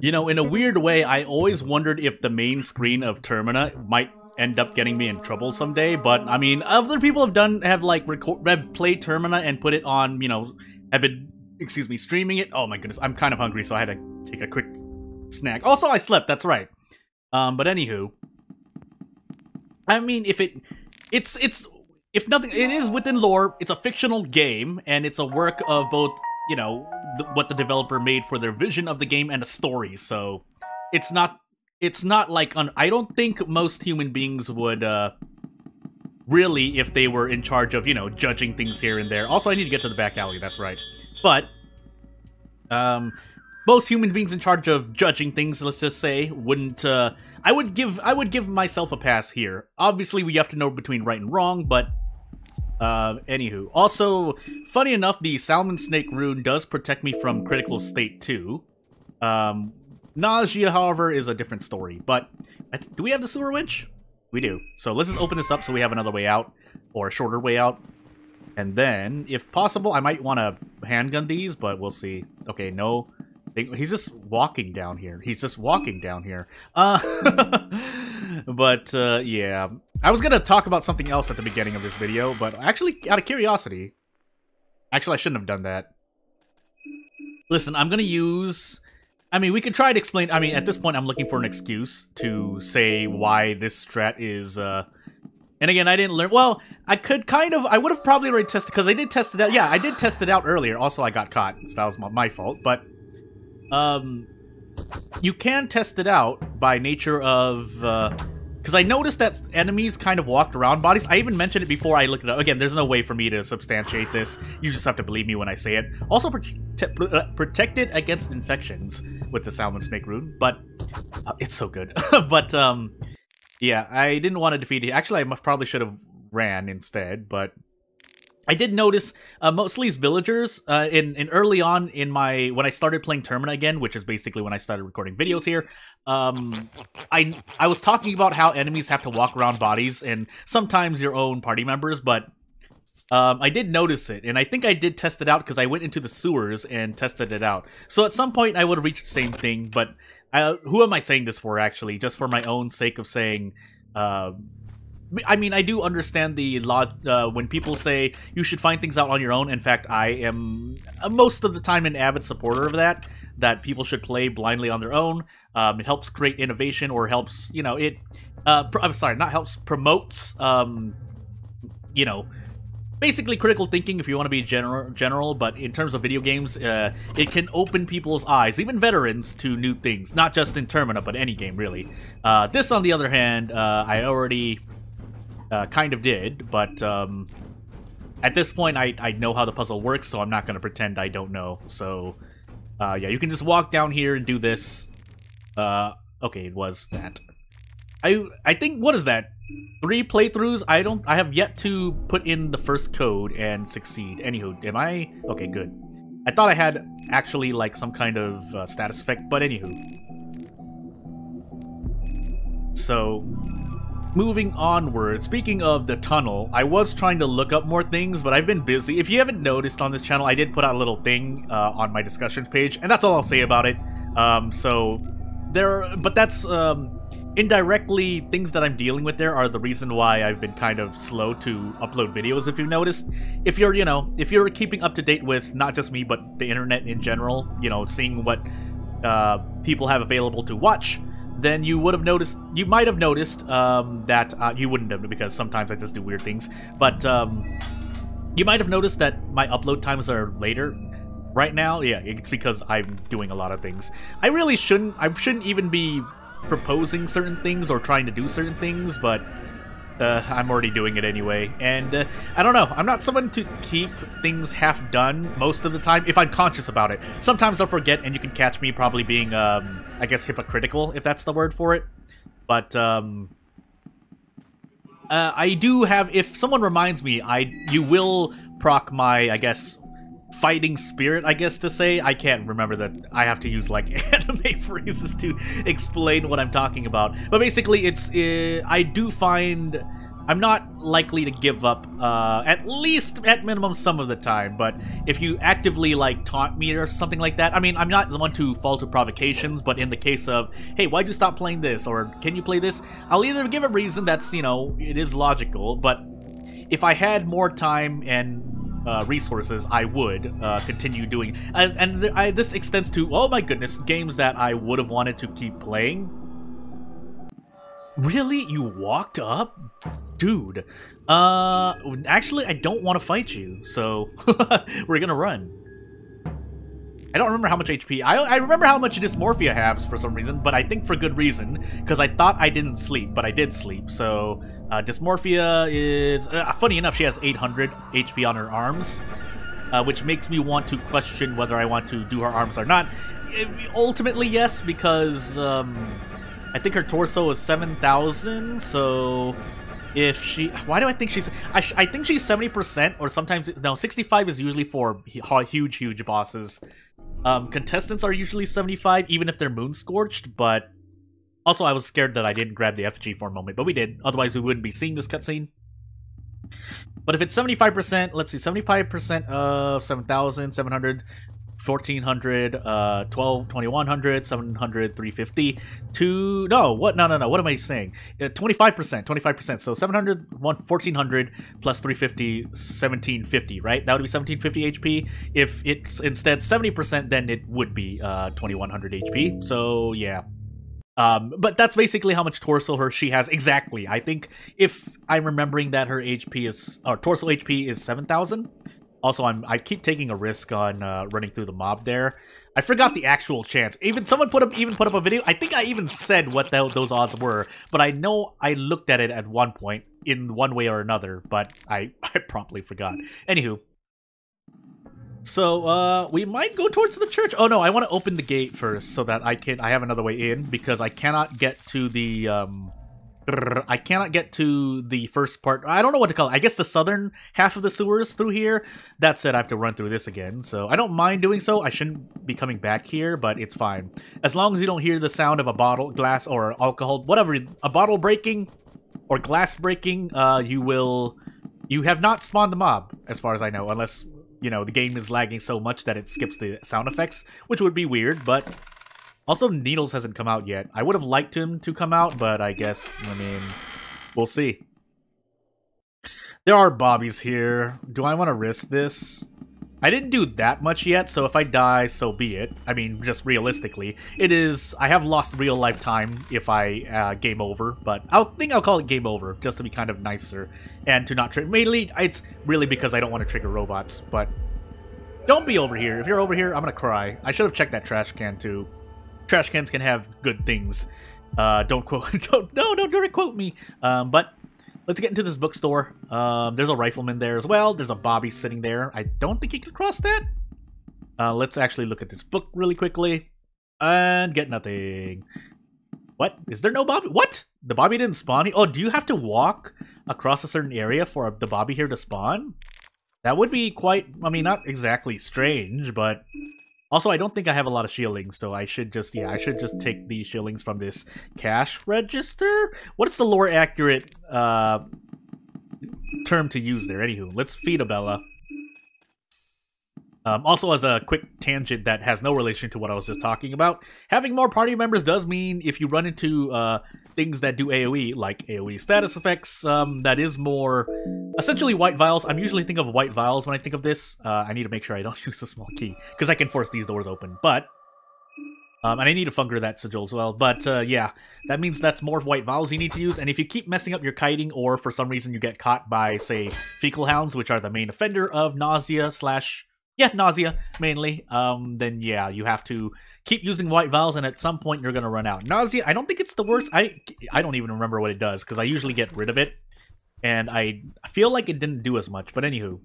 You know, in a weird way, I always wondered if the main screen of Termina might end up getting me in trouble someday, but I mean, other people have played Termina and put it on, you know, have been, streaming it. Oh my goodness, I'm kind of hungry, so I had to take a quick snack. Also, I slept, that's right. But anywho, I mean, if nothing, it is within lore, it's a fictional game, and it's a work of both, you know, what the developer made for their vision of the game and the story, so it's not like, I don't think most human beings would, really, if they were in charge of, you know, judging things here and there. Also, I need to get to the back alley, that's right. But, most human beings in charge of judging things, let's just say, wouldn't, I would give myself a pass here. Obviously, we have to know between right and wrong, but, anywho. Also, funny enough, the Salmon Snake rune does protect me from critical state too. Nausea, however, is a different story, but do we have the sewer winch? We do. So let's just open this up so we have another way out, or a shorter way out. And then, if possible, I might want to handgun these, but we'll see. Okay, no. He's just walking down here. He's just walking down here. But, yeah. I was gonna talk about something else at the beginning of this video, but actually, out of curiosity... Actually, I shouldn't have done that. Listen, I'm gonna use... I mean, we could try to explain... I mean, at this point, I'm looking for an excuse to say why this strat is, And again, I didn't learn... Well, I could kind of... I would have probably already tested... Because I did test it out... Yeah, I did test it out earlier. Also, I got caught, so that was my fault. But, you can test it out by nature of... Because I noticed that enemies kind of walked around bodies. I even mentioned it before I looked it up. Again, there's no way for me to substantiate this. You just have to believe me when I say it. Also, protected against infections with the Salmon Snake rune. But, it's so good. But, yeah, I didn't want to defeat it. Actually, I probably should have ran instead, but... I did notice mostly villagers in early on in when I started playing Termina again, which is basically when I started recording videos here. I was talking about how enemies have to walk around bodies and sometimes your own party members, but I did notice it, and I think I did test it out because I went into the sewers and tested it out. So at some point I would have reached the same thing, but who am I saying this for actually? Just for my own sake of saying. I mean, I do understand the when people say you should find things out on your own. In fact, I am most of the time an avid supporter of that people should play blindly on their own. It helps create innovation, or helps, you know, I'm sorry, not helps, promotes, you know, basically critical thinking if you want to be general, but in terms of video games, it can open people's eyes, even veterans, to new things. Not just in Termina, but any game, really. This, on the other hand, I already... kind of did, but at this point I know how the puzzle works, so I'm not going to pretend I don't know. So, yeah, you can just walk down here and do this. Okay, it was that. I think, what is that? 3 playthroughs? I have yet to put in the first code and succeed. Anywho, am I? Okay, good. I thought I had actually, like, some kind of status effect, but anywho. So... moving onward, speaking of the tunnel, I was trying to look up more things, but I've been busy. If you haven't noticed on this channel, I did put out a little thing on my discussions page, and that's all I'll say about it. But that's indirectly, things that I'm dealing with there are the reason why I've been kind of slow to upload videos, if you've noticed. If you're, you know, if you're keeping up to date with not just me, but the internet in general, you know, seeing what people have available to watch, then you would have noticed, you might have noticed that, you wouldn't have, because sometimes I just do weird things, but you might have noticed that my upload times are later right now. Yeah, it's because I'm doing a lot of things. I shouldn't even be proposing certain things or trying to do certain things, but I'm already doing it anyway. And I don't know, I'm not someone to keep things half done most of the time, if I'm conscious about it. Sometimes I'll forget, and you can catch me probably being, I guess, hypocritical, if that's the word for it. But, I do have, if someone reminds me, you will proc my, I guess, fighting spirit, I guess to say. I can't remember that. I have to use, like, anime phrases to explain what I'm talking about. But basically, it's, I do find I'm not likely to give up, at least, at minimum, some of the time. But if you actively, like, taunt me or something like that, I mean, I'm not the one to fall to provocations, but in the case of, hey, why'd you stop playing this, or can you play this, I'll either give a reason that's, you know, it is logical, but if I had more time and resources, I would continue doing. This extends to, oh my goodness, games that I would have wanted to keep playing. Really? You walked up? Dude. Actually, I don't want to fight you, so we're gonna run. I don't remember how much HP. I remember how much dysmorphia has for some reason, but I think for good reason, because I thought I didn't sleep, but I did sleep. So, dysmorphia is... funny enough, she has 800 HP on her arms, which makes me want to question whether I want to do her arms or not. Ultimately, yes, because I think her torso is 7,000, so... If she... Why do I think she's... I think she's 70%, or sometimes... No, 65 is usually for huge bosses. Contestants are usually 75, even if they're moon-scorched, but... Also, I was scared that I didn't grab the effigy for a moment, but we did. Otherwise, we wouldn't be seeing this cutscene. But if it's 75%, let's see, 75% of 7,700... 1,400, 2,100, 700, 350, what am I saying? 25%, so 700, 1,400 plus 350, 1,750, right? That would be 1,750 HP. If it's instead 70%, then it would be 2,100 HP, so yeah. But that's basically how much torso she has exactly. I think if I'm remembering that her HP is, or torso HP is 7,000. Also, I keep taking a risk on running through the mob there. I forgot the actual chance. Someone put up a video. I think I even said what those odds were, but I know I looked at it at one point in one way or another, but I promptly forgot. Anywho, so we might go towards the church. Oh no, I want to open the gate first so that I have another way in, because I cannot get to the first part. I don't know what to call it. I guess the southern half of the sewers through here. That said, I have to run through this again, so I don't mind doing so. I shouldn't be coming back here, but it's fine. As long as you don't hear the sound of a bottle, glass, or alcohol, whatever, a bottle breaking or glass breaking, you have not spawned the mob, as far as I know, unless, you know, the game is lagging so much that it skips the sound effects, which would be weird, but... Also, Needles hasn't come out yet. I would have liked him to come out, but I guess, I mean, we'll see. There are bobbies here. Do I want to risk this? I didn't do that much yet, so if I die, so be it. I mean, just realistically. I have lost real life time if I game over, but I'll call it game over, just to be kind of nicer. And to not trigger. Mainly, it's really because I don't want to trigger robots, but don't be over here. If you're over here, I'm gonna cry. I should have checked that trash can, too. Trash cans can have good things. Don't direct quote me. But let's get into this bookstore. There's a rifleman there as well. There's a Bobby sitting there. I don't think he can cross that. Let's actually look at this book really quickly. And get nothing. What? Is there no Bobby? What? The Bobby didn't spawn here? Oh, do you have to walk across a certain area for the Bobby here to spawn? That would be quite, I mean, not exactly strange, but... Also, I don't think I have a lot of shillings, so I should just take these shillings from this cash register? What is the lore accurate term to use there? Anywho, let's feed Abella. Also, as a quick tangent that has no relation to what I was just talking about, having more party members does mean if you run into things that do AoE, like AoE status effects, that is more... Essentially white vials. I'm usually thinking of white vials when I think of this. I need to make sure I don't use the small key, because I can force these doors open, but... and I need to funger that sigil as well, but yeah, that means that's more white vials you need to use, and if you keep messing up your kiting, or for some reason you get caught by, say, fecal hounds, which are the main offender of nausea / yeah, nausea, mainly. Then yeah, you have to keep using white vials, and at some point you're gonna run out. Nausea, I don't think it's the worst. I don't even remember what it does, because I usually get rid of it. And I feel like it didn't do as much, but anywho.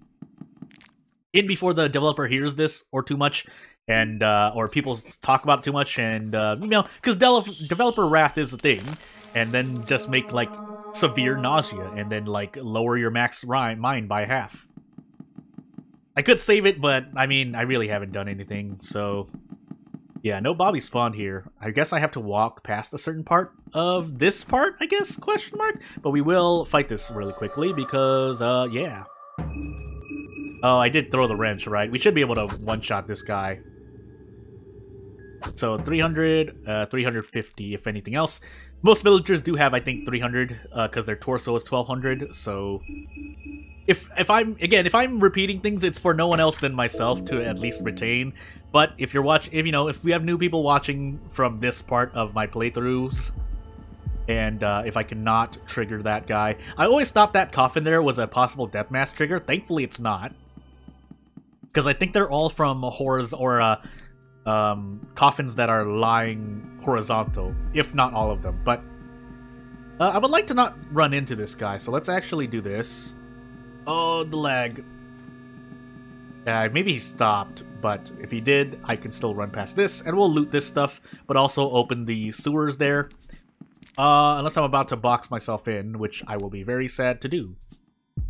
In before the developer hears this, or too much, and, or people talk about it too much, and, you know, because developer wrath is a thing, and then just make, like, severe nausea, and then, like, lower your max mind by half. I could save it, but, I mean, I really haven't done anything, so... Yeah, no Bobby spawned here. I guess I have to walk past a certain part of this part, I guess, question mark? But we will fight this really quickly because, yeah. Oh, I did throw the wrench, right? We should be able to one-shot this guy. So 300, 350 if anything else. Most villagers do have, I think, 300 because their torso is 1200. So if I'm repeating things, it's for no one else than myself to at least retain. But if you're if we have new people watching from this part of my playthroughs, and if I cannot trigger that guy, I always thought that coffin there was a possible deathmatch trigger. Thankfully, it's not, because I think they're all from horrors or coffins that are lying horizontal, if not all of them. But I would like to not run into this guy, so let's actually do this. Oh, the lag. Maybe he stopped, but if he did, I can still run past this, and we'll loot this stuff, but also open the sewers there. Unless I'm about to box myself in, which I will be very sad to do.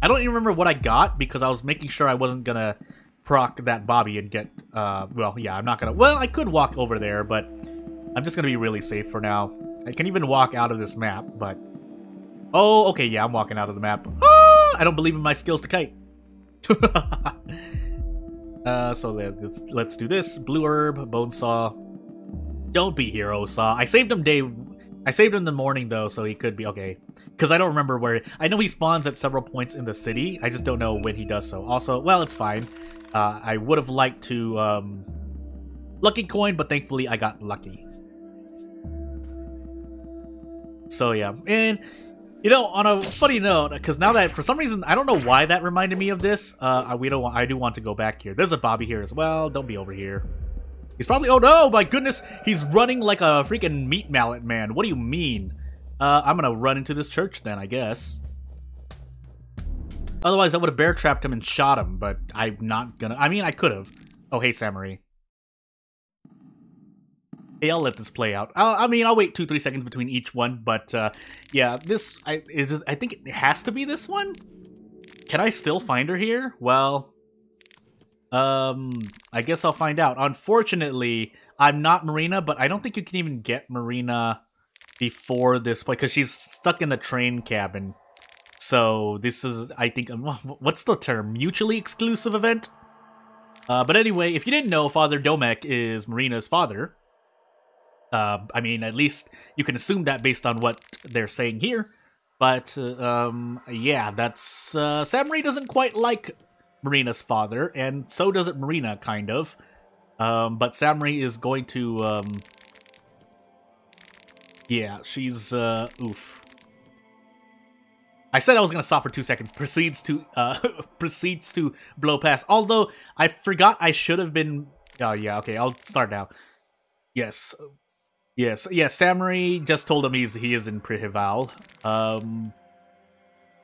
I don't even remember what I got, because I was making sure I wasn't gonna proc that Bobby and get, well, yeah, I'm not gonna, well, I could walk over there, but I'm just gonna be really safe for now. I can even walk out of this map, but, oh, okay, yeah, I'm walking out of the map. Ah, I don't believe in my skills to kite. So let's do this. Blue herb, bone saw. Don't be hero saw. I saved him in the morning though, so he could be okay. Because I don't remember where. I know he spawns at several points in the city. I just don't know when he does so. Also, well, it's fine. I would have liked to lucky coin, but thankfully I got lucky. So yeah, and you know, on a funny note, because now that for some reason I don't know why that reminded me of this. I do want to go back here. There's a Bobby here as well. Don't be over here. He's probably, oh no, my goodness, he's running like a freaking meat mallet man. What do you mean? I'm gonna run into this church then, I guess. Otherwise, I would have bear trapped him and shot him, but I'm not gonna. I mean, I could have. Oh, hey, Samarie. Hey, I'll let this play out. I mean, I'll wait 2-3 seconds between each one, but yeah, this I think it has to be this one. Can I still find her here? Well, I guess I'll find out. Unfortunately, I'm not Marina, but I don't think you can even get Marina before this point because she's stuck in the train cabin. So this is, I think, what's the term? Mutually exclusive event? But anyway, if you didn't know, Father Domek is Marina's father. I mean, at least you can assume that based on what they're saying here. But, yeah, that's... Samarie doesn't quite like Marina's father, and so doesn't Marina, kind of. But Samarie is going to, yeah, she's, oof. I said I was gonna stop for 2 seconds. Proceeds to blow past. Although, I forgot I should have been... Oh, yeah, okay, I'll start now. Yes. Yes, Samarie just told him he is in Prehevil.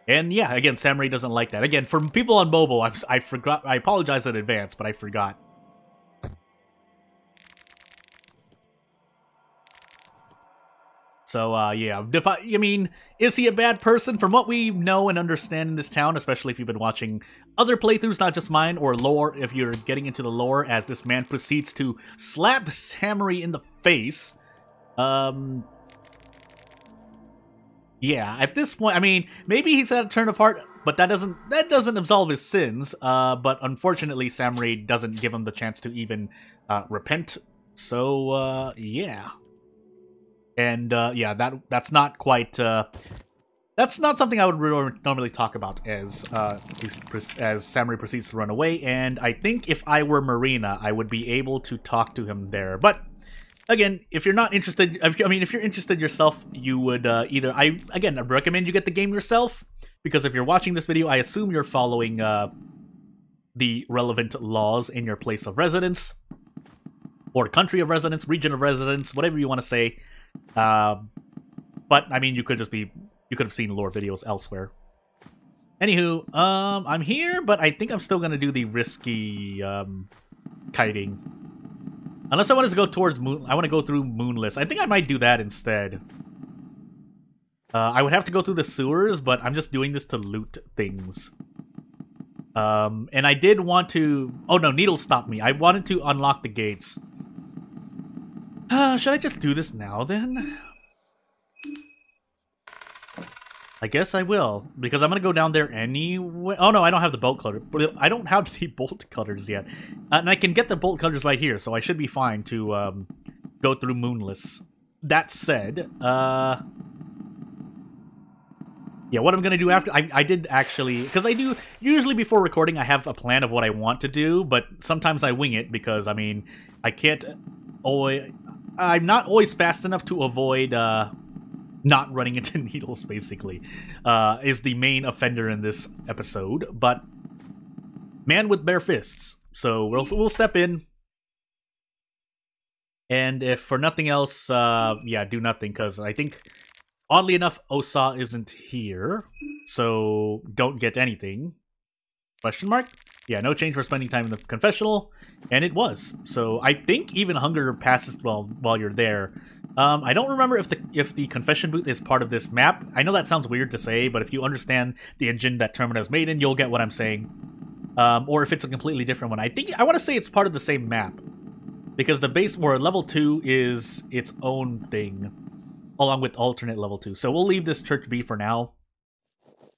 And yeah, again, Samarie doesn't like that. Again, for people on mobile, I forgot. I apologize in advance, but I forgot. So, yeah. I mean, is he a bad person? From what we know and understand in this town, especially if you've been watching other playthroughs, not just mine, or lore, if you're getting into the lore, as this man proceeds to slap Samarie in the face. Yeah, at this point, I mean, maybe he's had a turn of heart, but that doesn't absolve his sins. But unfortunately, Samarie doesn't give him the chance to even repent. So, yeah. And yeah, that's not quite that's not something I would normally talk about as Samarie proceeds to run away. And I think if I were Marina, I would be able to talk to him there. But again, if you're not interested, I mean, if you're interested yourself, you would either I recommend you get the game yourself, because if you're watching this video, I assume you're following the relevant laws in your place of residence, or country of residence, region of residence, whatever you want to say. But I mean, you could have seen lore videos elsewhere. Anywho, I'm here, but I think I'm still gonna do the risky kiting, unless I want to go towards I want to go through Moonless. I think I might do that instead. I would have to go through the sewers, but I'm just doing this to loot things. And I did want to. Oh no, Needle stopped me. I wanted to unlock the gates. Should I just do this now, then? I guess I will, because I'm gonna go down there anyway. Oh no, I don't have the bolt cutter. I don't have the bolt cutters yet. And I can get the bolt cutters right here, so I should be fine to go through Moonless. That said, yeah, what I'm gonna do after... I did actually... Because I do... Usually before recording, I have a plan of what I want to do, but sometimes I wing it, because, I mean, I can't always... I'm not always fast enough to avoid, not running into needles, basically, is the main offender in this episode, but man with bare fists. So we'll step in, and if for nothing else, yeah, do nothing, because I think, oddly enough, Osa isn't here, so don't get anything. Question mark? Yeah, no change for spending time in the confessional, and it was. So I think even hunger passes while you're there. I don't remember if the confession booth is part of this map. I know that sounds weird to say, but if you understand the engine that Termina is made in, you'll get what I'm saying. Or if it's a completely different one. I want to say it's part of the same map, because the base or level 2 is its own thing, along with alternate level 2. So we'll leave this church be for now.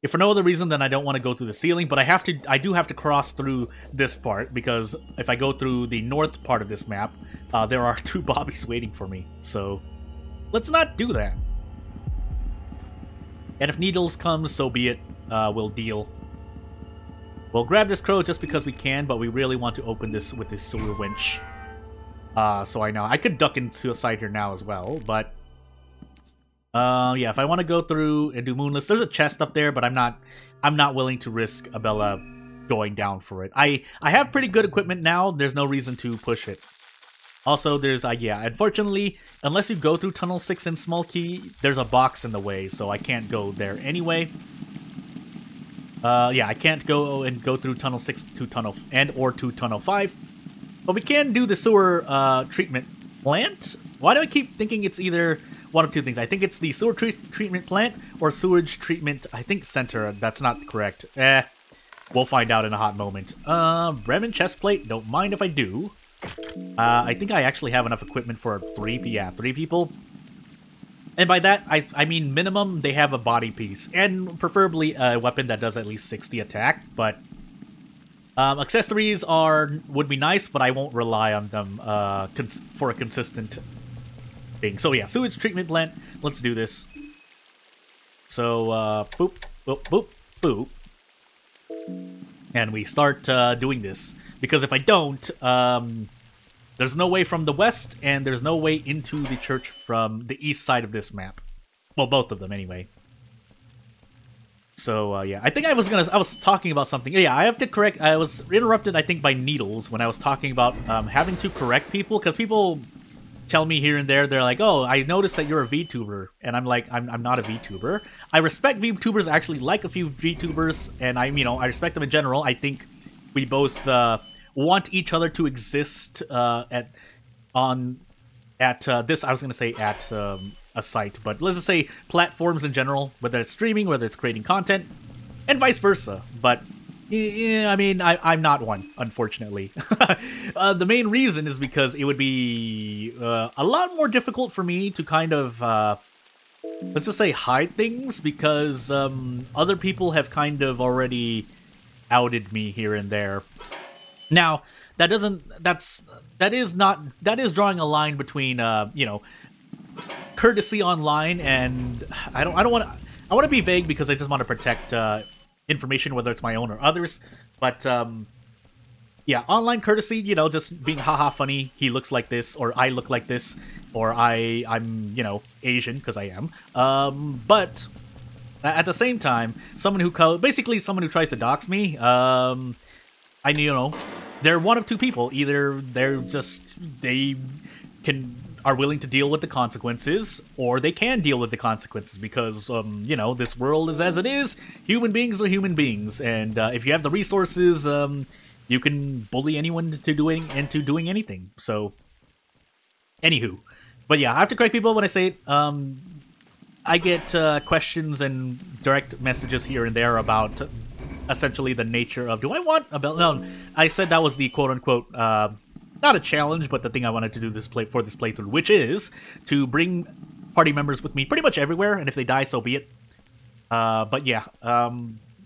If for no other reason, then I don't want to go through the ceiling, but I do have to cross through this part, because if I go through the north part of this map, there are 2 bobbies waiting for me, so let's not do that. And if needles come, so be it, we'll deal. We'll grab this crow just because we can, but we really want to open this with this sewer winch. So I know, I could duck into a side here now as well, but... yeah, if I want to go through and do Moonless, there's a chest up there, but I'm not willing to risk Abella going down for it. I have pretty good equipment now. There's no reason to push it. Also, there's yeah, unfortunately, unless you go through Tunnel 6 in Small Key, there's a box in the way, so I can't go there anyway. Yeah, I can't go through Tunnel 6 to Tunnel or to Tunnel 5, but we can do the sewer treatment plant. Why do I keep thinking it's either one of two things? I think it's the sewer treatment plant or sewage treatment, I think, center. That's not correct. We'll find out in a hot moment. Bremen chestplate, don't mind if I do. I think I actually have enough equipment for 3 people. And by that, I mean minimum, they have a body piece. And preferably a weapon that does at least 60 attack, but... accessories would be nice, but I won't rely on them for a consistent... So yeah, sewage treatment plant. Let's do this. So boop, boop, boop, boop, and we start doing this, because if I don't, there's no way from the west, and there's no way into the church from the east side of this map. Well, both of them anyway. So yeah, I think I was talking about something. Yeah, I have to correct. I was interrupted, I think, by Needles when I was talking about having to correct people, because people tell me here and there, they're like, oh, I noticed that you're a VTuber, and I'm like, I'm not a VTuber. I respect VTubers, I actually like a few VTubers, and I respect them in general. I think we both want each other to exist at this, I was gonna say at a site, but let's just say platforms in general, whether it's streaming, whether it's creating content, and vice versa. But yeah, I mean, I'm not one, unfortunately. The main reason is because it would be a lot more difficult for me to kind of, let's just say, hide things, because other people have kind of already outed me here and there. Now, that is drawing a line between, you know, courtesy online and I want to be vague, because I just want to protect information, whether it's my own or others, but yeah, online courtesy, you know, just being haha funny, he looks like this, or I look like this, or I'm, you know, Asian, because I am, but at the same time, basically someone who tries to dox me, you know, they're one of two people. Either they are willing to deal with the consequences, or they can deal with the consequences, because, you know, this world is as it is. Human beings are human beings, and if you have the resources, you can bully anyone into doing anything. So, anywho. But yeah, I have to correct people when I say it. I get questions and direct messages here and there about essentially the nature of, do I want a belt? No, I said that was the quote-unquote not a challenge, but the thing I wanted to do for this playthrough, which is to bring party members with me pretty much everywhere, and if they die, so be it. But yeah,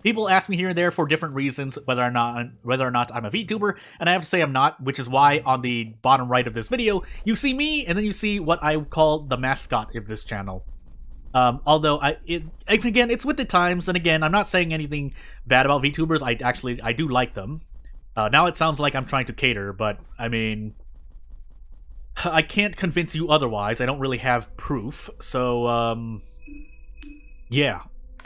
people ask me here and there for different reasons whether or not I'm a VTuber, and I have to say I'm not, which is why on the bottom right of this video, you see me, and then you see what I call the mascot of this channel. Although, again, it's with the times, and again, I'm not saying anything bad about VTubers, I do like them. Now it sounds like I'm trying to cater, but, I mean, I can't convince you otherwise. I don't really have proof, so, yeah.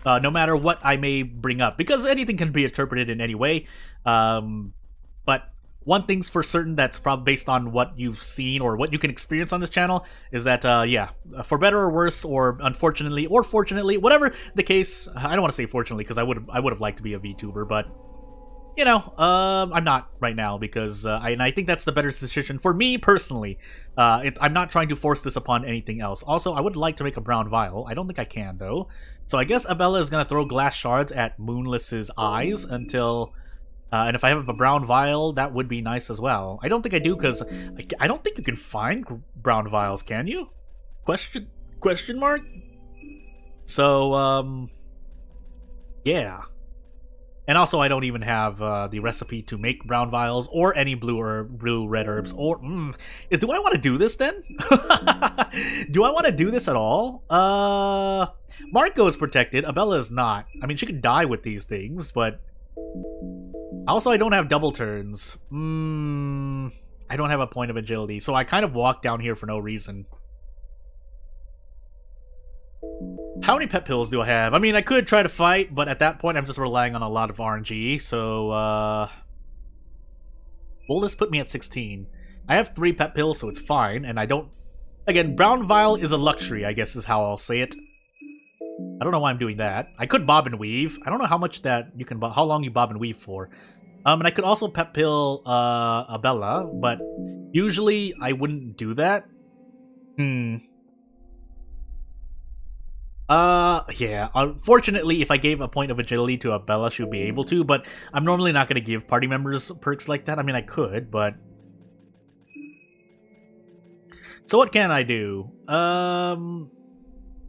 No matter what I may bring up, because anything can be interpreted in any way, but one thing's for certain that's probably based on what you've seen or what you can experience on this channel is that, yeah, for better or worse, or unfortunately or fortunately, whatever the case, I don't want to say fortunately because I would have liked to be a VTuber, but you know, I'm not right now because I think that's the better decision for me personally. I'm not trying to force this upon anything else. Also, I would like to make a brown vial. I don't think I can though. So I guess Abella is gonna throw glass shards at Moonless's eyes until. And if I have a brown vial, that would be nice as well. I don't think I do, because I don't think you can find brown vials, can you? Question mark? So, yeah. And also, I don't even have the recipe to make brown vials, or any blue red herbs, or, do I want to do this, then? Do I want to do this at all? Marcoh is protected, Abella is not. I mean, she could die with these things, but... Also, I don't have double turns. I don't have a point of agility, so I kind of walked down here for no reason. How many pet pills do I have? I mean, I could try to fight, but at that point, I'm just relying on a lot of RNG, so, well, this put me at 16. I have 3 pet pills, so it's fine, and I don't... Again, brown vial is a luxury, I guess is how I'll say it. I don't know why I'm doing that. I could bob and weave. I don't know how much that you can... how long you bob and weave for. And I could also pet pill Abella, but usually I wouldn't do that. Yeah. Unfortunately, if I gave a point of agility to Abella, she would be able to, but I'm normally not going to give party members perks like that. I mean, I could, but... So what can I do?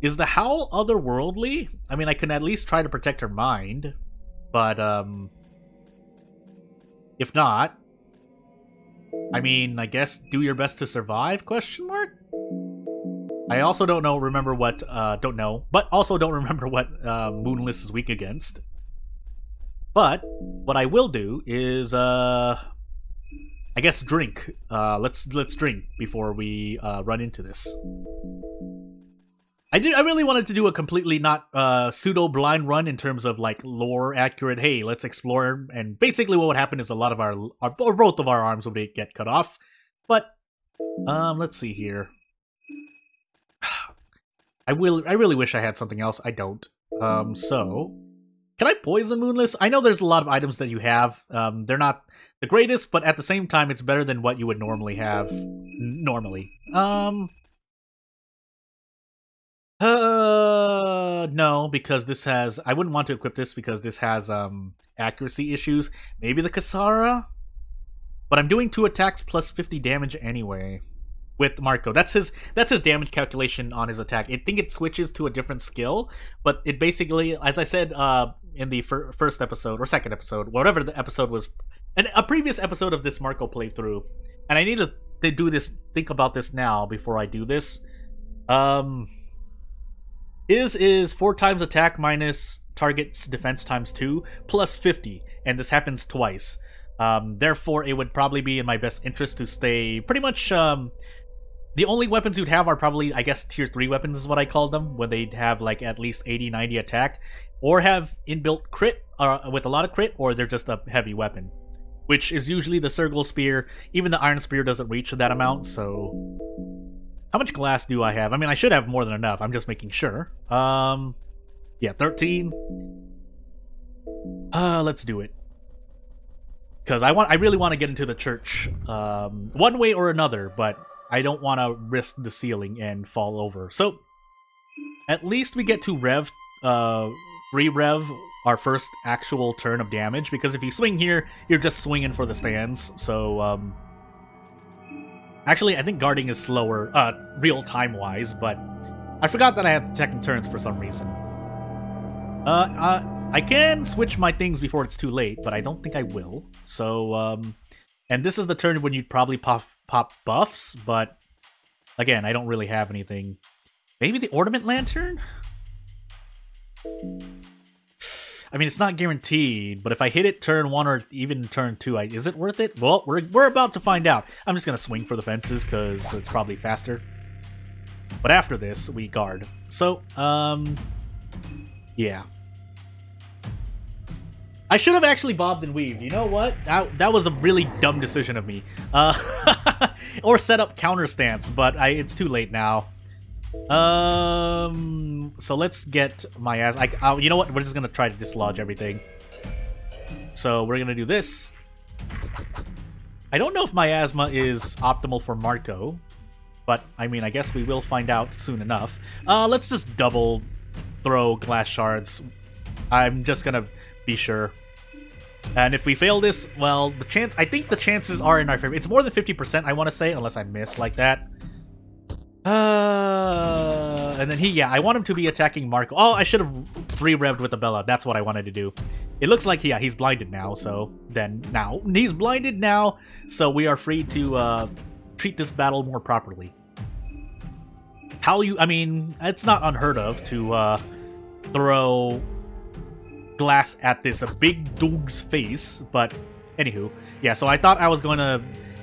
Is the Howl otherworldly? I mean, I can at least try to protect her mind, but, if not, I mean, I guess do your best to survive, question mark? I also don't remember what, but also don't remember what, Moonless is weak against. But, what I will do is, I guess drink. Let's drink before we, run into this. I really wanted to do a completely not pseudo-blind run in terms of like lore accurate. Hey, let's explore, and basically what would happen is a lot of or both of our arms would get cut off. But let's see here. I really wish I had something else. I don't. So can I poison Moonless? I know there's a lot of items that you have. They're not the greatest, but at the same time, it's better than what you would normally have. No, because this has... I wouldn't want to equip this because this has, accuracy issues. Maybe the Kasara? But I'm doing 2 attacks plus 50 damage anyway. With Marcoh. That's his damage calculation on his attack. I think it switches to a different skill, but it basically, as I said, in the first episode, or second episode, whatever the episode was, a previous episode of this Marcoh playthrough, and I need to do this, think about this now before I do this. His is 4 times attack minus target's defense times 2, plus 50, and this happens twice. Therefore, it would probably be in my best interest to stay pretty much, the only weapons you'd have are probably, I guess, tier 3 weapons is what I call them, when they'd have like at least 80-90 attack, or have inbuilt crit, with a lot of crit, or they're just a heavy weapon. Which is usually the Circle Spear. Even the Iron Spear doesn't reach that amount, so... How much glass do I have? I mean, I should have more than enough. I'm just making sure. Yeah, 13. Let's do it. Because I really want to get into the church, one way or another, but I don't want to risk the ceiling and fall over. So, at least we get to re-rev our first actual turn of damage, because if you swing here, you're just swinging for the stands, so, Actually, I think guarding is slower, real time-wise, but I forgot that I had second turns for some reason. I can switch my things before it's too late, but I don't think I will. So, and this is the turn when you'd probably pop buffs, but again, I don't really have anything. Maybe the Ornament Lantern? I mean, it's not guaranteed, but if I hit it turn 1 or even turn 2, is it worth it? Well, we're about to find out. I'm just going to swing for the fences because it's probably faster. But after this, we guard. So, yeah. I should have actually bobbed and weaved. You know what? That was a really dumb decision of me. Or set up counter stance, but it's too late now. So let's get my ass. You know what? We're just gonna try to dislodge everything. So we're gonna do this. I don't know if miasma is optimal for Marcoh, but I mean, I guess we will find out soon enough. Let's just double throw glass shards. I'm just gonna be sure. And if we fail this, well, I think the chances are in our favor. It's more than 50%, I want to say, unless I miss like that. And then I want him to be attacking Marcoh. Oh, I should have re-revved with Abella. That's what I wanted to do. It looks like, he's blinded now, so he's blinded now, so we are free to treat this battle more properly. I mean, it's not unheard of to throw glass at this big dog's face, but anywho, yeah, so I thought I was going to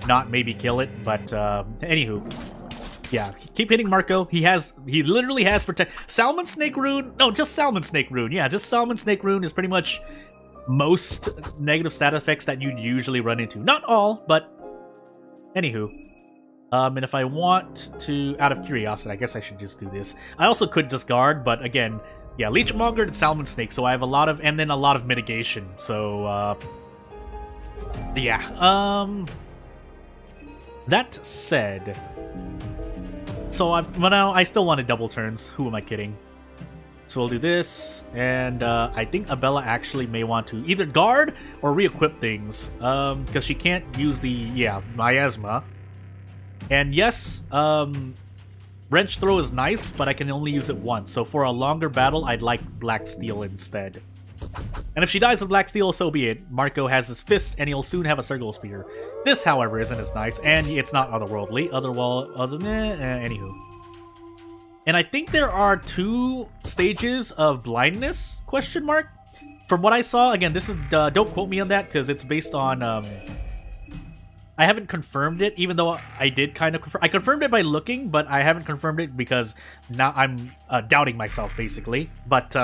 not maybe kill it, but anywho. Yeah, keep hitting Marcoh. He literally has protect. Salmon Snake Rune? No, just Salmon Snake Rune. Yeah, just Salmon Snake Rune is pretty much most negative stat effects that you'd usually run into. Not all, but anywho. And if I want to, out of curiosity, I guess I should just do this. I also could just guard, but again, yeah, Leechmonger and Salmon Snake, so I have a lot of, and then a lot of mitigation. So, yeah. That said, so I still wanted double turns. Who am I kidding? So we'll do this, and I think Abella actually may want to either guard or re-equip things, because she can't use the, miasma. And yes, Wrench Throw is nice, but I can only use it once, so for a longer battle, I'd like Black Steel instead. And if she dies of Black Steel, so be it. Marcoh has his fists, and he'll soon have a Circle Spear. This, however, isn't as nice, and it's not otherworldly. Anywho. And I think there are 2 stages of blindness, question mark? From what I saw, again, this is, don't quote me on that, because it's based on, I haven't confirmed it, even though I did kind of confirm. I confirmed it by looking, but I haven't confirmed it because now I'm doubting myself, basically. But,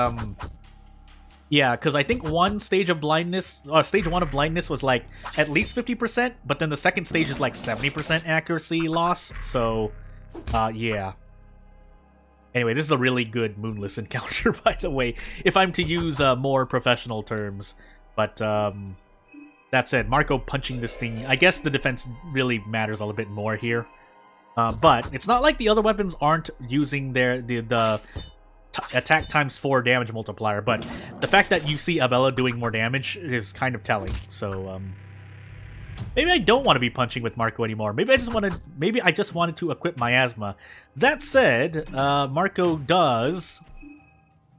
yeah, because I think one stage of blindness, stage 1 of blindness was like at least 50%, but then the second stage is like 70% accuracy loss, so, yeah. Anyway, this is a really good Moonless encounter, by the way, if I'm to use more professional terms. But, that said, Marcoh punching this thing, I guess the defense really matters a little bit more here. But it's not like the other weapons aren't using the attack times 4 damage multiplier, but the fact that you see Abella doing more damage is kind of telling. So maybe I don't want to be punching with Marcoh anymore. Maybe I just wanted to equip miasma. That said, Marcoh does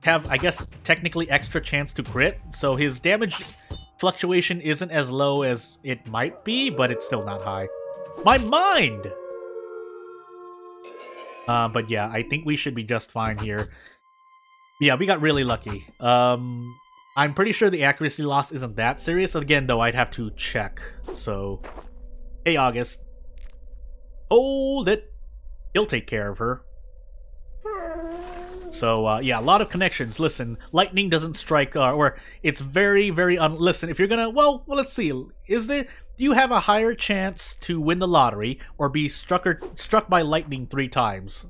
have, I guess, technically extra chance to crit, so his damage fluctuation isn't as low as it might be, but it's still not high. My mind! But yeah, I think we should be just fine here. Yeah, we got really lucky. I'm pretty sure the accuracy loss isn't that serious. Again, though, I'd have to check. So, hey, August. Hold it. He'll take care of her. So, yeah, a lot of connections. Listen, lightning doesn't strike, or it's very, very... Listen, if you're gonna... Well, let's see. Do you have a higher chance to win the lottery or be struck by lightning 3 times?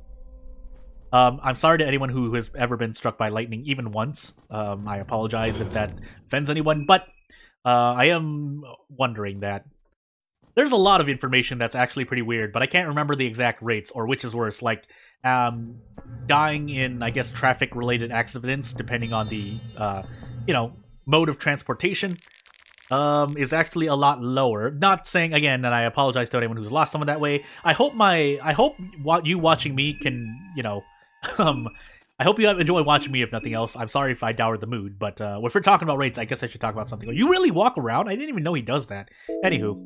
I'm sorry to anyone who has ever been struck by lightning even once. I apologize if that offends anyone, but I am wondering that. There's a lot of information that's actually pretty weird, but I can't remember the exact rates or which is worse, like dying in, I guess, traffic-related accidents, depending on the, mode of transportation. is actually a lot lower. Not saying again, and I apologize to anyone who's lost someone that way. I hope you watching me can, you know, I hope you enjoy watching me if nothing else. I'm sorry if I dowered the mood, but if we're talking about raids, I guess I should talk about something. You really walk around? I didn't even know he does that. Anywho,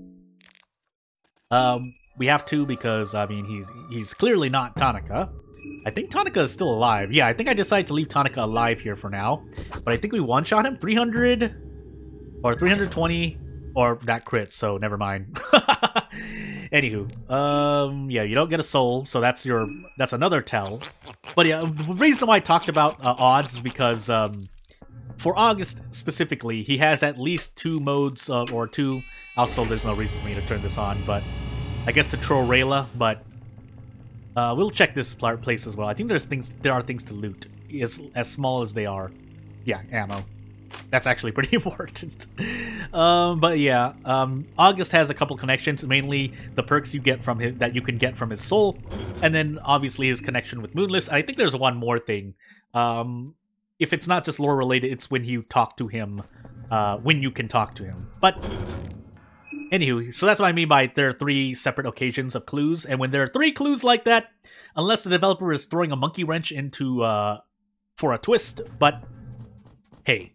we have to because I mean he's clearly not Tonica. I think Tonica is still alive. Yeah, I think I decided to leave Tonica alive here for now, but I think we one-shot him 300. Or 320, or that crit, so never mind. Anywho, yeah, you don't get a soul, so that's another tell. But yeah, the reason why I talked about odds is because, for August specifically, he has at least 2 modes, or 2, also there's no reason for me to turn this on, but I guess the Trorela, but we'll check this place as well. I think there are things to loot, as small as they are. Yeah, ammo. That's actually pretty important. But yeah, August has a couple connections, mainly the perks you get from that you can get from his soul, and then obviously his connection with Moonless. And I think there's one more thing. If it's not just lore related, it's when you talk to him, when you can talk to him. But anywho, so that's what I mean by there are 3 separate occasions of clues, and when there are 3 clues like that, unless the developer is throwing a monkey wrench into for a twist, but hey.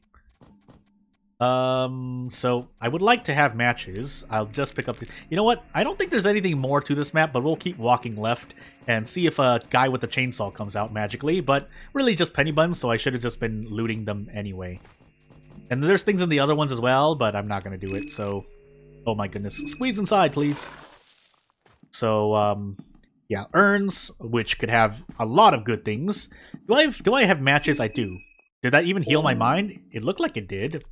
So I would like to have matches. I'll just pick up the... You know what? I don't think there's anything more to this map, but we'll keep walking left and see if a guy with a chainsaw comes out magically, but really just penny buns, so I should have just been looting them anyway. And there's things in the other ones as well, but I'm not going to do it, so... Oh my goodness. Squeeze inside, please. So, yeah, urns, which could have a lot of good things. Do I have matches? I do. Did that even heal my mind? It looked like it did.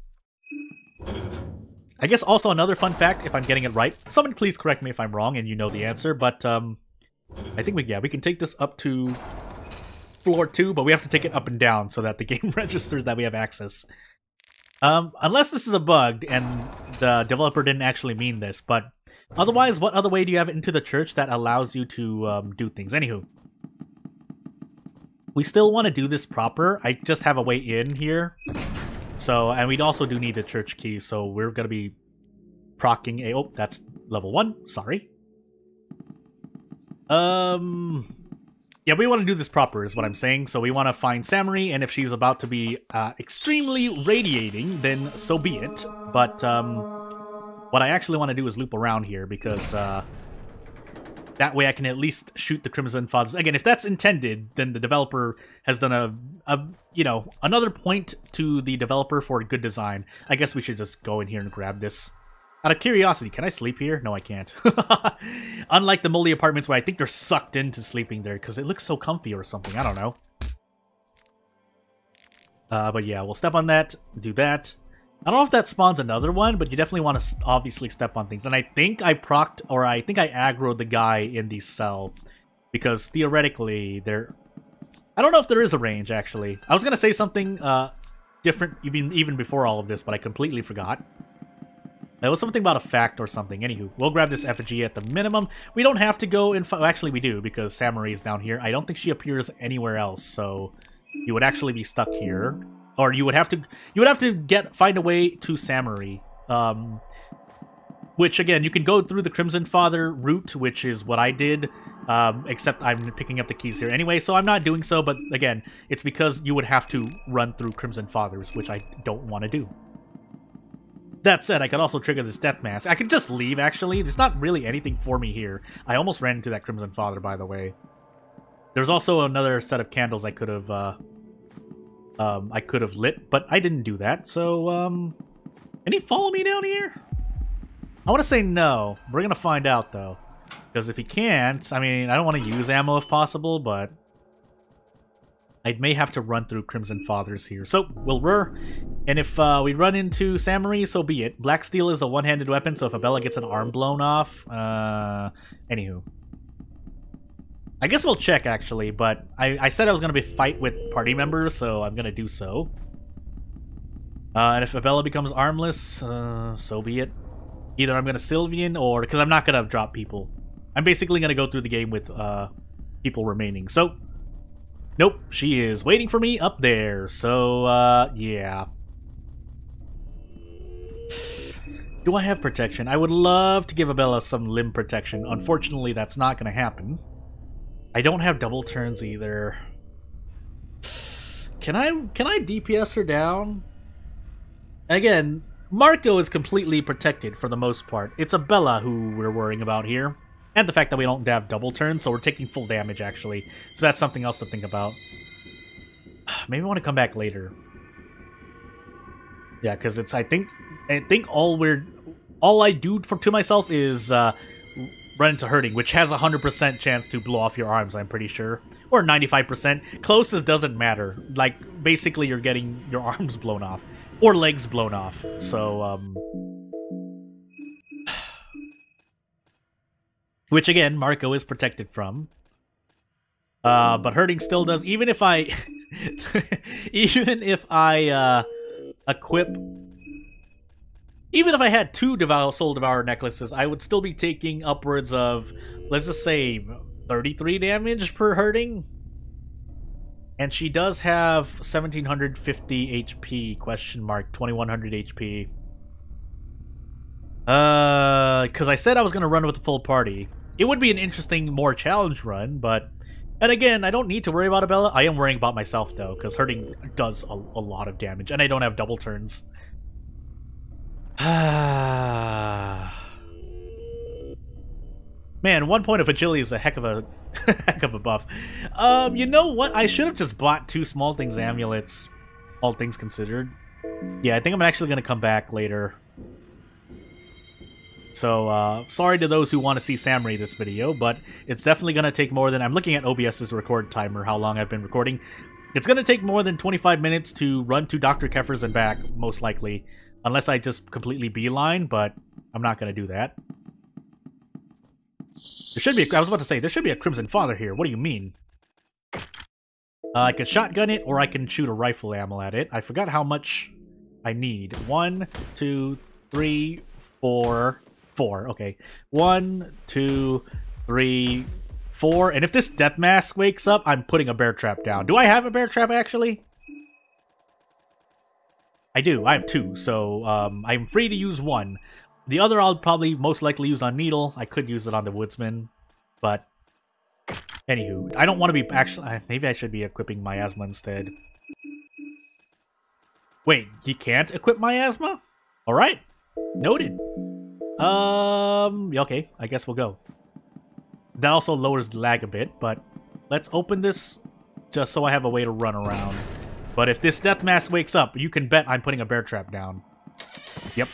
I guess also another fun fact, if I'm getting it right, someone please correct me if I'm wrong and you know the answer, but I think we can take this up to floor 2, but we have to take it up and down so that the game registers that we have access. Unless this is a bug and the developer didn't actually mean this, but otherwise, what other way do you have into the church that allows you to do things? Anywho, we still want to do this proper. I just have a way in here. So, and we also do need the church key, so we're going to be proccing a... Oh, that's level 1. Sorry. Yeah, we want to do this proper, is what I'm saying. So we want to find Samarie, and if she's about to be extremely radiating, then so be it. But what I actually want to do is loop around here, because that way I can at least shoot the Crimson Fathers. Again, if that's intended, then the developer has done you know, another point to the developer for good design. I guess we should just go in here and grab this. Out of curiosity, can I sleep here? No, I can't. Unlike the moldy apartments where I think they're sucked into sleeping there because it looks so comfy or something. I don't know. But yeah, we'll step on that, do that. I don't know if that spawns another one, but you definitely want to obviously step on things. And I think I procced, or I think I aggroed the guy in the cell. Because theoretically, I don't know if there is a range, actually. I was going to say something different even before all of this, but I completely forgot. It was something about a fact or something. Anywho, we'll grab this effigy at the minimum. We don't have to go and... Actually, we do, because Samarie is down here. I don't think she appears anywhere else, so you would actually be stuck here. Or you would have to find a way to Samarie. Which, again, you can go through the Crimson Father route, which is what I did. Except I'm picking up the keys here anyway, so I'm not doing so. But, again, it's because you would have to run through Crimson Fathers, which I don't want to do. That said, I could also trigger this Death Mask. I could just leave, actually. There's not really anything for me here. I almost ran into that Crimson Father, by the way. There's also another set of candles I could have lit, but I didn't do that. So, can he follow me down here? I want to say no. We're going to find out, though. Because if he can't, I mean, I don't want to use ammo if possible, but I may have to run through Crimson Fathers here. So, we'll rur. And if we run into Samarie, so be it. Black Steel is a one-handed weapon, so if Abella gets an arm blown off... Anywho. I guess we'll check, actually, but I said I was going to fight with party members, so I'm going to do so. And if Abella becomes armless, so be it. Either I'm going to Sylvian, or... Because I'm not going to drop people. I'm basically going to go through the game with people remaining. So, nope, she is waiting for me up there. So, yeah. Do I have protection? I would love to give Abella some limb protection. Unfortunately, that's not going to happen. I don't have double turns either. Can I DPS her down? Again, Marcoh is completely protected for the most part. It's Abella who we're worrying about here. And the fact that we don't have double turns, so we're taking full damage, actually. So that's something else to think about. Maybe I want to come back later. Yeah, because it's, I think all I do to myself is run into hurting, which has a 100% chance to blow off your arms, I'm pretty sure. Or 95%. Closest doesn't matter. Like, basically you're getting your arms blown off. Or legs blown off. So, which, again, Marcoh is protected from. But hurting still does... Even if I... even if I, equip... Even if I had 2 Soul Devourer necklaces, I would still be taking upwards of, let's just say, 33 damage per hurting. And she does have 1750 HP, question mark, 2100 HP. Because I said I was going to run with the full party. It would be an interesting, more challenge run, but... And again, I don't need to worry about Abella. I am worrying about myself, though, because hurting does a lot of damage, and I don't have double turns. Man, 1 point of agility is a heck of a buff. You know what? I should have just bought 2 small things amulets, all things considered. Yeah, I think I'm actually going to come back later. So, sorry to those who want to see Samarie this video, but it's definitely going to take more than... I'm looking at OBS's record timer, how long I've been recording. It's going to take more than 25 minutes to run to Dr. Kefer's and back, most likely. Unless I just completely beeline, but I'm not going to do that. There should be... I was about to say, there should be a Crimson Father here. What do you mean? I can shotgun it, or I can shoot a rifle ammo at it. I forgot how much I need. 1, 2, 3, 4... 4, okay. 1, 2, 3, 4. And if this death mask wakes up, I'm putting a bear trap down. Do I have a bear trap, actually? I do. I have 2, so I'm free to use 1. The other I'll probably most likely use on Needle. I could use it on the Woodsman, but... Anywho, I don't want to be... Actually, maybe I should be equipping Miasma instead. Wait, you can't equip Miasma? Alright. Noted. Okay, I guess we'll go. That also lowers the lag a bit, but let's open this just so I have a way to run around. But if this death mask wakes up, you can bet I'm putting a bear trap down. Yep.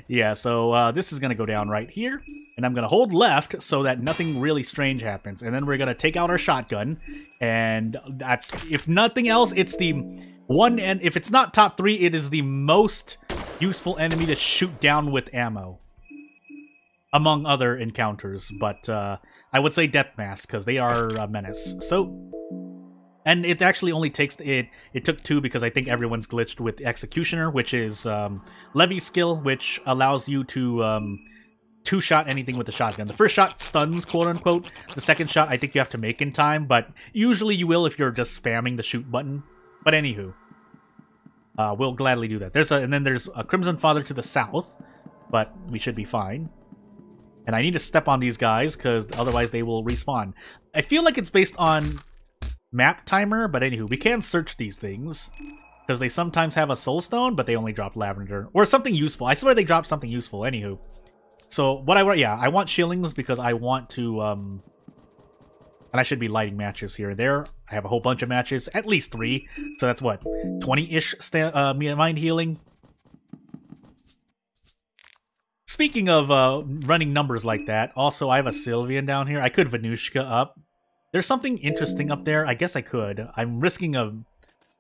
Yeah, so this is gonna go down right here, and I'm gonna hold left so that nothing really strange happens, and then we're gonna take out our shotgun, and that's, if nothing else, it's the one, and if it's not top 3, it is the most useful enemy to shoot down with ammo, among other encounters. But I would say Death Mask, because they are a menace. So, and it actually only takes it took 2 because I think everyone's glitched with Executioner, which is Levi's skill, which allows you to 2-shot anything with the shotgun. The first shot stuns, quote unquote. The second shot I think you have to make in time, but usually you will if you're just spamming the shoot button. But anywho, we'll gladly do that. And then there's a Crimson Father to the south, but we should be fine. And I need to step on these guys, because otherwise they will respawn. I feel like it's based on map timer, but anywho, we can search these things, because they sometimes have a soul stone, but they only drop lavender. Or something useful. I swear they drop something useful, anywho. So, what I want, yeah, I want shillings, because I want to, and I should be lighting matches here and there. I have a whole bunch of matches, at least 3. So that's what, 20-ish mind healing. Speaking of running numbers like that, also I have a Sylvian down here. I could Venushka up. There's something interesting up there. I guess I could. I'm risking a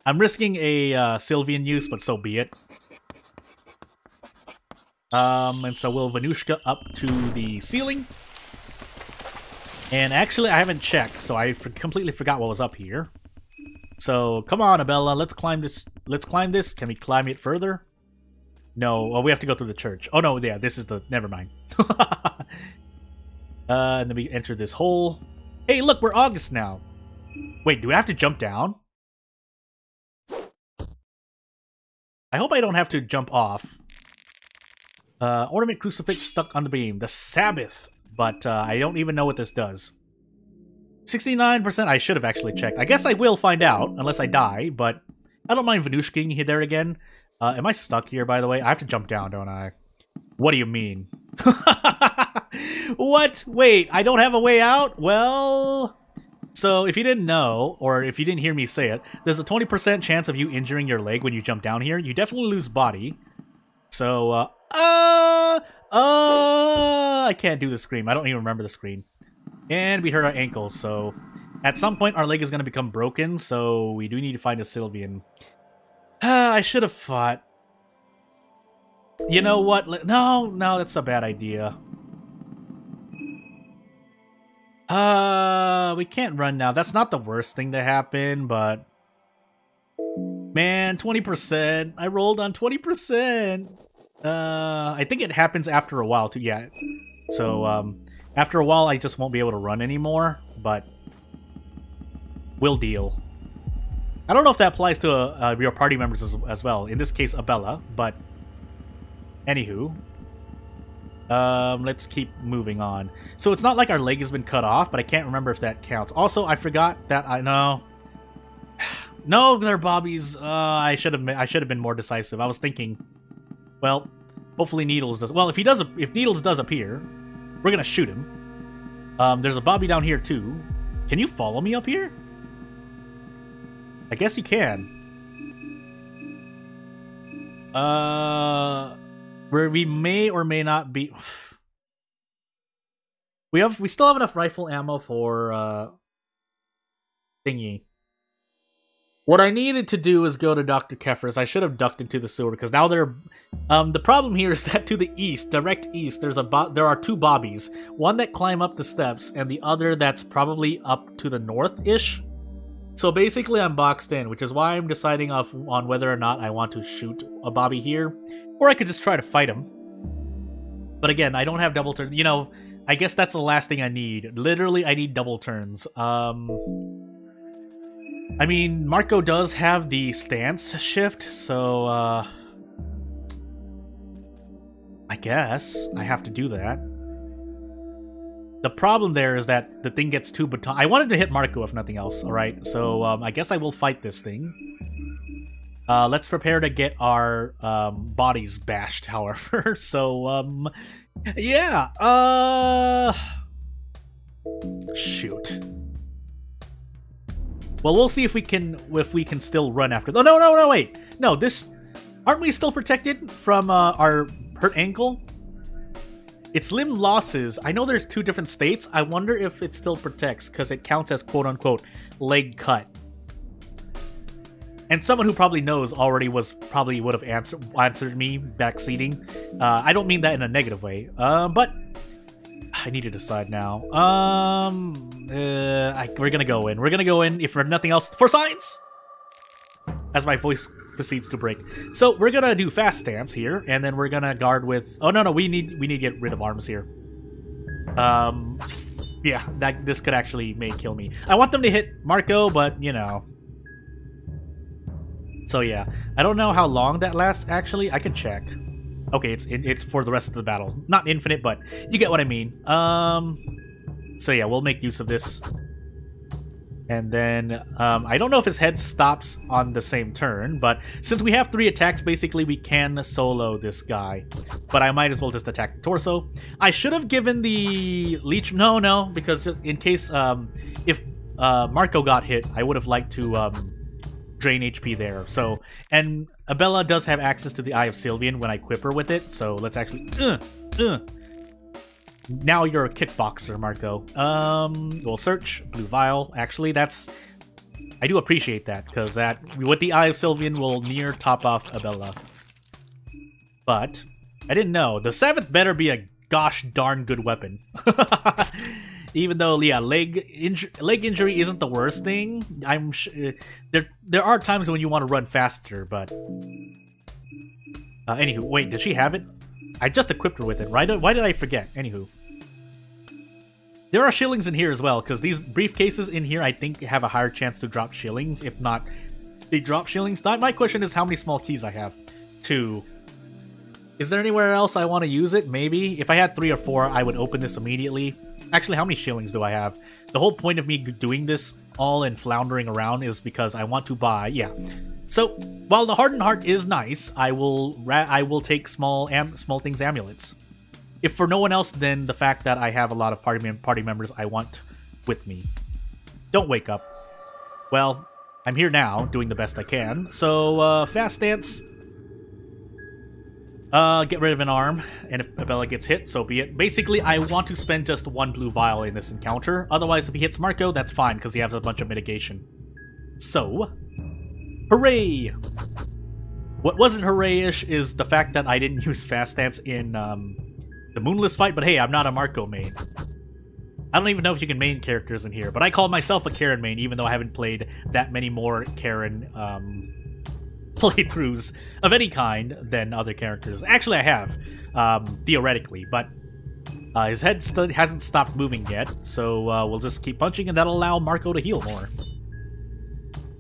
Sylvian use, but so be it. And so we'll Venushka up to the ceiling. And actually, I haven't checked, so I completely forgot what was up here. So, come on, Abella, let's climb this. Let's climb this. Can we climb it further? No, well, we have to go through the church. Oh, no, yeah, this is the... Never mind. And then we enter this hole. Hey, look, we're August now. Wait, do we have to jump down? I hope I don't have to jump off. Ornament crucifix stuck on the beam. The Sabbath. But I don't even know what this does. 69%. I should have actually checked. I guess I will find out, unless I die, but I don't mind Venushking there again. Am I stuck here, by the way? I have to jump down, don't I? What do you mean? What? Wait, I don't have a way out? Well... So, if you didn't know, or if you didn't hear me say it, there's a 20% chance of you injuring your leg when you jump down here. You definitely lose body. So, I can't do the scream. I don't even remember the scream. And we hurt our ankle, so... At some point, our leg is going to become broken, so we do need to find a Sylvian. I should have fought. You know what? No, that's a bad idea. We can't run now. That's not the worst thing to happen, but... Man, 20%. I rolled on 20%. I think it happens after a while, too. Yeah. So, after a while, I just won't be able to run anymore, but... We'll deal. I don't know if that applies to your party members as well. In this case, Abella, but... Anywho... let's keep moving on. So it's not like our leg has been cut off, but I can't remember if that counts. Also, I forgot that I know. No, they're Bobbies. I should have been more decisive. I was thinking, well, hopefully Needles does. Well, if Needles does appear, we're gonna shoot him. There's a Bobby down here too. Can you follow me up here? I guess you can. Where we may or may not be. We still have enough rifle ammo for thingy. What I needed to do is go to Dr. Kefer's. I should have ducked into the sewer because now they're. The problem here is that to the east, direct east, there are two Bobbies. One that climb up the steps, and the other that's probably up to the north-ish. So basically, I'm boxed in, which is why I'm deciding on whether or not I want to shoot a Bobby here. Or I could just try to fight him. But again, I don't have double turns. You know, I guess that's the last thing I need. Literally, I need double turns. I mean, Marcoh does have the stance shift, so, I guess I have to do that. The problem there is that the thing gets too baton. I wanted to hit Marcoh, if nothing else, alright? So, I guess I will fight this thing. Let's prepare to get our bodies bashed, however. So, yeah. Shoot. Well, we'll see if we can still run after. Oh, no, wait. No, aren't we still protected from our hurt ankle? It's limb losses. I know there's two different states. I wonder if it still protects because it counts as quote-unquote leg cut. And someone who probably knows already would have answered me backseating. I don't mean that in a negative way. But I need to decide now. We're gonna go in. We're gonna go in, if for nothing else, for science! As my voice proceeds to break. So we're gonna do fast stance here, and then we're gonna guard with... Oh, no, we need to get rid of arms here. Yeah, this could actually may kill me. I want them to hit Marcoh, but, you know... So yeah, I don't know how long that lasts, actually. I can check. Okay, it's for the rest of the battle. Not infinite, but you get what I mean. So yeah, we'll make use of this. And then, I don't know if his head stops on the same turn, but since we have 3 attacks, basically we can solo this guy. But I might as well just attack the torso. I should have given the leech... No, because in case, if Marcoh got hit, I would have liked to, drain HP there. So, and Abella does have access to the Eye of Sylvian when I equip her with it, so let's actually... Now you're a kickboxer, Marcoh. We'll search Blue Vial. Actually, that's... I do appreciate that, because that, with the Eye of Sylvian, will near top off Abella. But, I didn't know. The 7th better be a gosh darn good weapon. Even though, yeah, leg injury isn't the worst thing. I'm there are times when you want to run faster, but... anywho, wait, did she have it? I just equipped her with it. Why did I forget? Anywho. There are shillings in here as well, because these briefcases in here, I think, have a higher chance to drop shillings. If not, they drop shillings. My question is how many small keys I have. Ep.2. Is there anywhere else I want to use it? Maybe. If I had 3 or 4, I would open this immediately. Actually, how many shillings do I have? The whole point of me doing this all and floundering around is because I want to buy... Yeah. So, while the Hardened Heart is nice, I will take small things amulets. If for no one else, then the fact that I have a lot of party members I want with me. Don't wake up. Well, I'm here now, doing the best I can. So, fast dance. Get rid of an arm, and if Abella gets hit, so be it. Basically, I want to spend just 1 blue vial in this encounter. Otherwise, if he hits Marcoh, that's fine, because he has a bunch of mitigation. So, hooray! What wasn't hooray-ish is the fact that I didn't use fast dance in the Moonless fight, but hey, I'm not a Marcoh main. I don't even know if you can main characters in here, but I call myself a Karen main, even though I haven't played that many more Karen playthroughs of any kind than other characters. Actually, I have, theoretically, but his head hasn't stopped moving yet, so we'll just keep punching, and that'll allow Marcoh to heal more.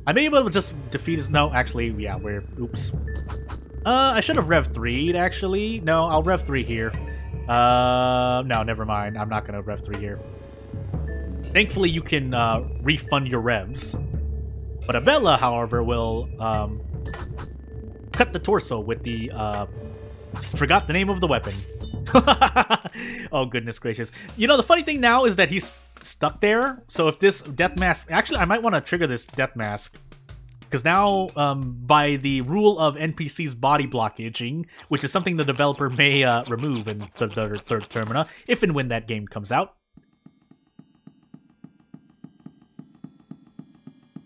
I may be able to just defeat his... No, actually, yeah, we're... Oops. I should have Rev 3'd, actually. No, I'll Rev 3 here. No, never mind. I'm not gonna Rev 3 here. Thankfully, you can refund your revs. But Abella, however, will cut the torso with the... Forgot the name of the weapon. Oh, goodness gracious. You know, the funny thing now is that he's stuck there. So if this death mask... Actually, I might want to trigger this death mask. Because now, by the rule of NPC's body blockaging, which is something the developer may remove in the third Termina, if and when that game comes out.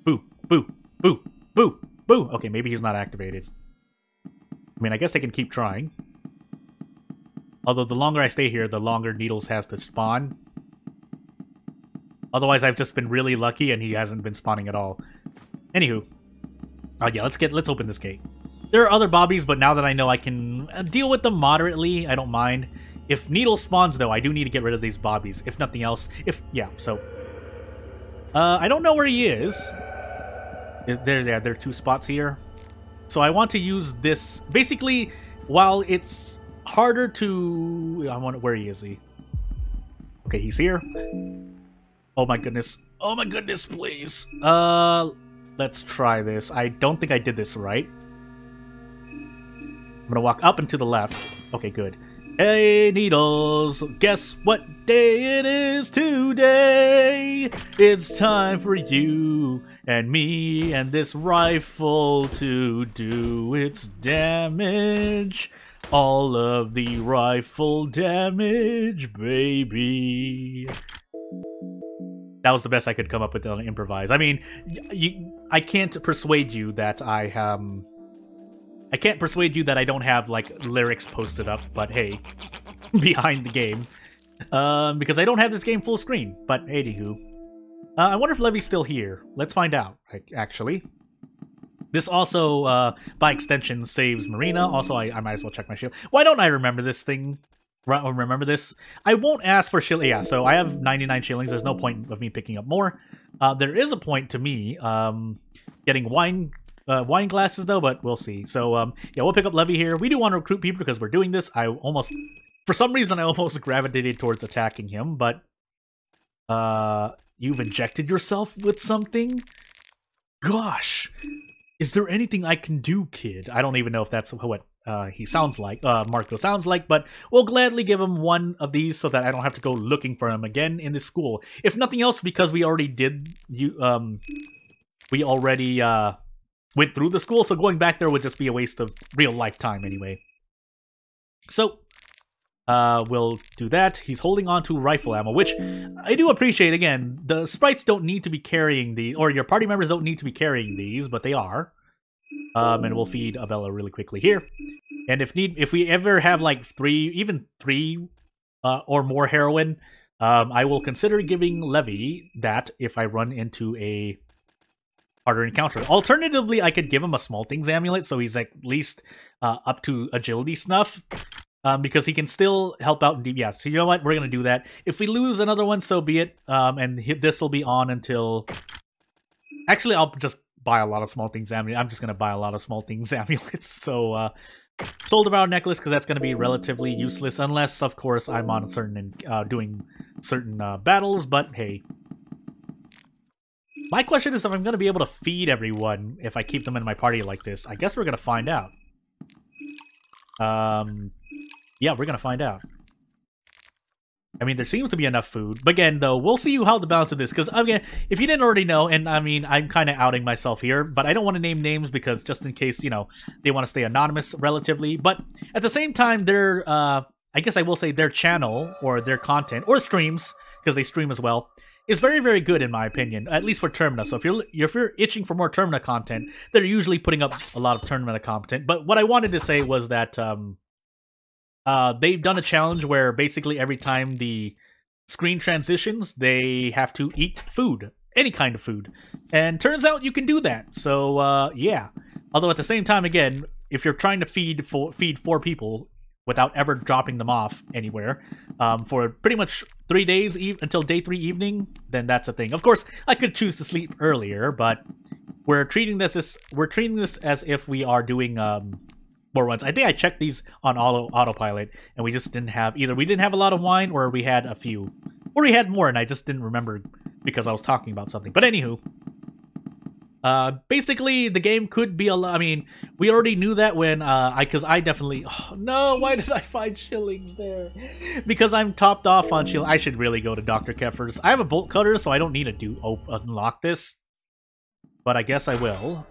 Boo, boo, boo, boo, boo. Okay, maybe he's not activated. I mean, I guess I can keep trying. Although the longer I stay here, the longer Needles has to spawn. Otherwise, I've just been really lucky and he hasn't been spawning at all. Anywho. Yeah, let's open this gate. There are other bobbies, but now that I know I can deal with them moderately, I don't mind. If Needle spawns, though, I do need to get rid of these bobbies. If nothing else. Yeah, so... I don't know where he is. There are 2 spots here. So I want to use this... Basically, while it's harder to... I wonder where he is. Okay, he's here. Oh my goodness. Oh my goodness, please. Let's try this. I don't think I did this right. I'm gonna walk up and to the left. Okay, good. Hey, Needles, guess what day it is today? It's time for you and me and this rifle to do its damage. All of the rifle damage, baby. That was the best I could come up with on improvise. I mean, I can't persuade you that I can't persuade you that I don't have like lyrics posted up. But hey, behind the game, because I don't have this game full screen. But anywho, I wonder if Levi's still here. Let's find out. Actually, this also, by extension, saves Marina. Also, I might as well check my shield. Why don't I remember this thing? Remember this? I won't ask for shilling. Yeah, so I have 99 shillings. There's no point of me picking up more. There is a point to me getting wine glasses, though, but we'll see. So, yeah, we'll pick up Levi here. We do want to recruit people because we're doing this. For some reason, I almost gravitated towards attacking him, but you've injected yourself with something? Gosh, is there anything I can do, kid? I don't even know if that's what he sounds like, Marcoh sounds like, but we'll gladly give him one of these so that I don't have to go looking for him again in this school. If nothing else, because we already went through the school, so going back there would just be a waste of real life time anyway. So, we'll do that. He's holding on to rifle ammo, which I do appreciate. Again, the sprites don't need to be carrying these, or your party members don't need to be carrying these, but they are. And we'll feed Abella really quickly here. And if we ever have like even three or more heroin, I will consider giving Levi that if I run into a harder encounter. Alternatively, I could give him a small things amulet, so he's at least up to agility snuff. Because he can still help out in deep. Yeah, so you know what? We're going to do that. If we lose another one, so be it. And this will be on until... Actually, I'll just buy a lot of small things amulets. I'm just going to buy a lot of small things amulets. So Soul Devourer necklace, because that's going to be relatively useless, unless, of course, I'm on certain doing certain battles, but hey. My question is if I'm going to be able to feed everyone if I keep them in my party like this. I guess we're going to find out. Yeah, we're going to find out. I mean, there seems to be enough food. But again, though, we'll see how the balance of this. Because, again, if you didn't already know, and I mean, I'm kind of outing myself here, but I don't want to name names because just in case, you know, they want to stay anonymous relatively. But at the same time, their, I guess I will say their channel or their content, or streams, because they stream as well, is very, very good in my opinion, at least for Termina. So if you're itching for more Termina content, they're usually putting up a lot of Termina content. But what I wanted to say was that they've done a challenge where basically every time the screen transitions, they have to eat food, any kind of food. And turns out you can do that. So yeah. Although at the same time, again, if you're trying to feed 4 people without ever dropping them off anywhere for pretty much 3 days until day 3 evening, then that's a thing. Of course, I could choose to sleep earlier, but we're treating this as if we are doing more runs. I think I checked these on autopilot, and we just didn't have either. We didn't have a lot of wine, or we had a few, or we had more, and I just didn't remember because I was talking about something. But anywho. Basically, the game could be a lot. I mean, we already knew that when, because I definitely, oh no, why did I find shillings there? Because I'm topped off on shillings. I should really go to Dr. Kefer's. I have a bolt cutter, so I don't need to unlock this. But I guess I will.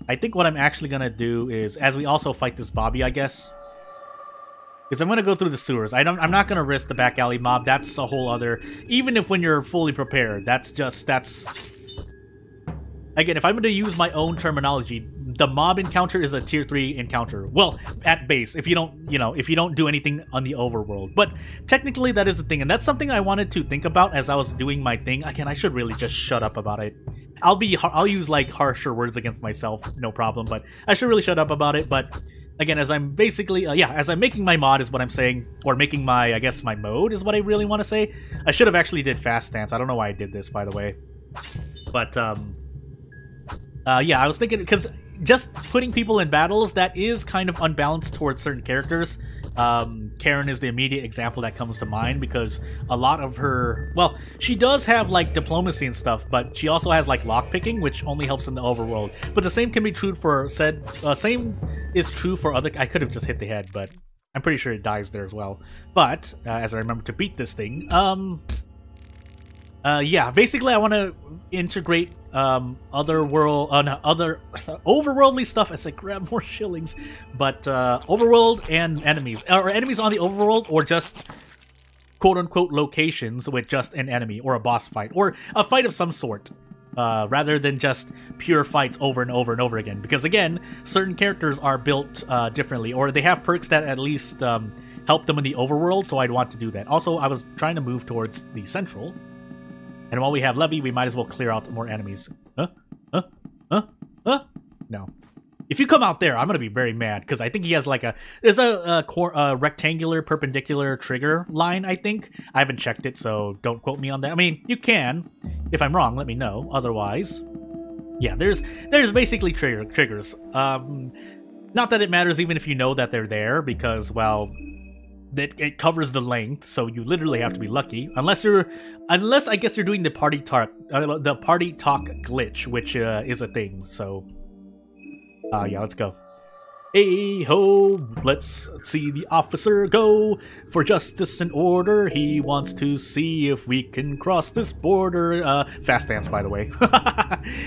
I think what I'm actually gonna do is, as we also fight this Bobby, I guess. Because I'm going to go through the sewers. I'm not going to risk the back alley mob. That's a whole other... Even if when you're fully prepared, that's... Again, if I'm going to use my own terminology, the mob encounter is a tier 3 encounter. Well, at base, if you don't, you know, if you don't do anything on the overworld. But technically, that is a thing. And that's something I wanted to think about as I was doing my thing. Again, I should really just shut up about it. I'll use, like, harsher words against myself. No problem. But I should really shut up about it. But... Again, as I'm basically, as I'm making my mod is what I'm saying, or making my, I guess, my mode is what I really want to say. I should have actually did fast stance. I don't know why I did this, by the way. But, yeah, I was thinking, because just putting people in battles, that is kind of unbalanced towards certain characters. Karen is the immediate example that comes to mind, because a lot of her, well, she does have, like, diplomacy and stuff, but she also has, like, lockpicking, which only helps in the overworld. But the same can be true for same is true for other, I could have just hit the head, but I'm pretty sure it dies there as well. But, as I remember to beat this thing, yeah, basically I want to integrate overworldly stuff as I grab more shillings, but overworld and enemies, or enemies on the overworld, or just quote-unquote locations with just an enemy, or a boss fight, or a fight of some sort, rather than just pure fights over and over and over again. Because again, certain characters are built differently, or they have perks that at least help them in the overworld, so I'd want to do that. Also, I was trying to move towards the central. And while we have Levi, we might as well clear out more enemies. No. If you come out there, I'm going to be very mad, because I think he has like there's a rectangular perpendicular trigger line, I think. I haven't checked it, so don't quote me on that. I mean, you can. If I'm wrong, let me know. Otherwise, yeah, there's basically triggers. Not that it matters even if you know that they're there, because, well... It covers the length, so you literally have to be lucky. Unless I guess you're doing the party talk glitch, which is a thing. So, yeah, let's go. Hey ho, let's see the officer go for justice and order. He wants to see if we can cross this border. Fast dance, by the way.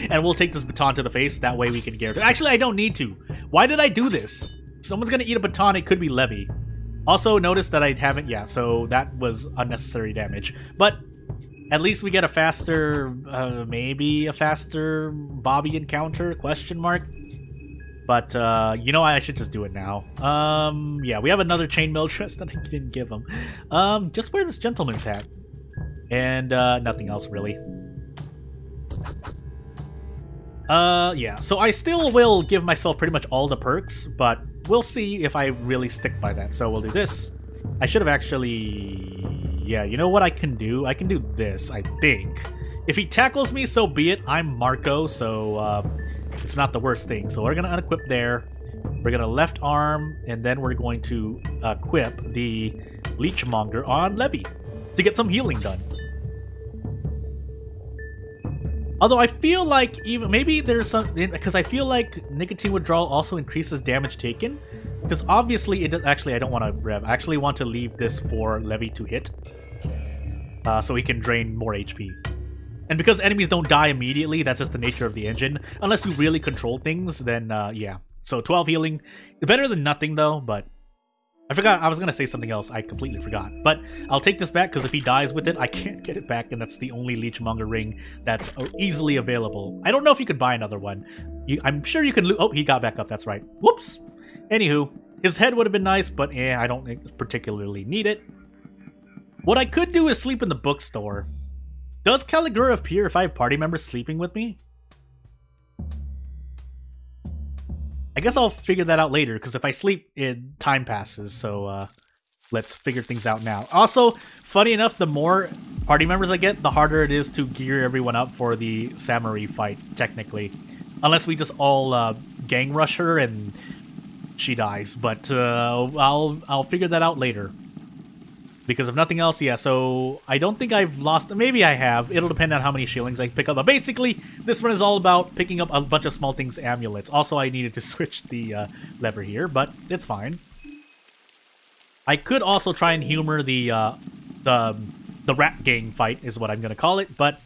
And we'll take this baton to the face. That way we can guarantee. Actually, I don't need to. Why did I do this? Someone's gonna eat a baton. It could be Levi. Also, notice that I haven't... Yeah, so that was unnecessary damage. But at least we get a faster... maybe a faster Bobby encounter? Question mark? But, you know, I should just do it now. Yeah, we have another chainmail dress that I didn't give him. Just wear this gentleman's hat. And, nothing else, really. Yeah, so I still will give myself pretty much all the perks, but... We'll see if I really stick by that. So we'll do this. I should have actually... Yeah, you know what I can do? I can do this, I think. If he tackles me, so be it. I'm Marcoh, so it's not the worst thing. So we're going to unequip there. We're going to left arm, and then we're going to equip the Leechmonger on Levi to get some healing done. Although I feel like maybe there's some, because I feel like nicotine withdrawal also increases damage taken. Because obviously it does, actually I don't want to rev. I actually want to leave this for Levi to hit, so he can drain more HP. And because enemies don't die immediately, that's just the nature of the engine. Unless you really control things, then yeah. So 12 healing, better than nothing though. But I forgot, I was gonna say something else, I completely forgot. But I'll take this back, because if he dies with it, I can't get it back, and that's the only Leechmonger ring that's easily available. I don't know if you could buy another one. I'm sure you can loot. Oh, he got back up, that's right. Whoops! Anywho, his head would have been nice, but I don't particularly need it. What I could do is sleep in the bookstore. Does Caligura appear if I have party members sleeping with me? I guess I'll figure that out later, because if I sleep, time passes, so let's figure things out now. Also, funny enough, the more party members I get, the harder it is to gear everyone up for the Samarie fight, technically. Unless we just all gang rush her and she dies, but I'll figure that out later. Because if nothing else, yeah, so I don't think I've lost... Maybe I have. It'll depend on how many shillings I pick up. But basically, this one is all about picking up a bunch of small things, amulets. Also, I needed to switch the lever here, but it's fine. I could also try and humor the rat gang fight, is what I'm going to call it, but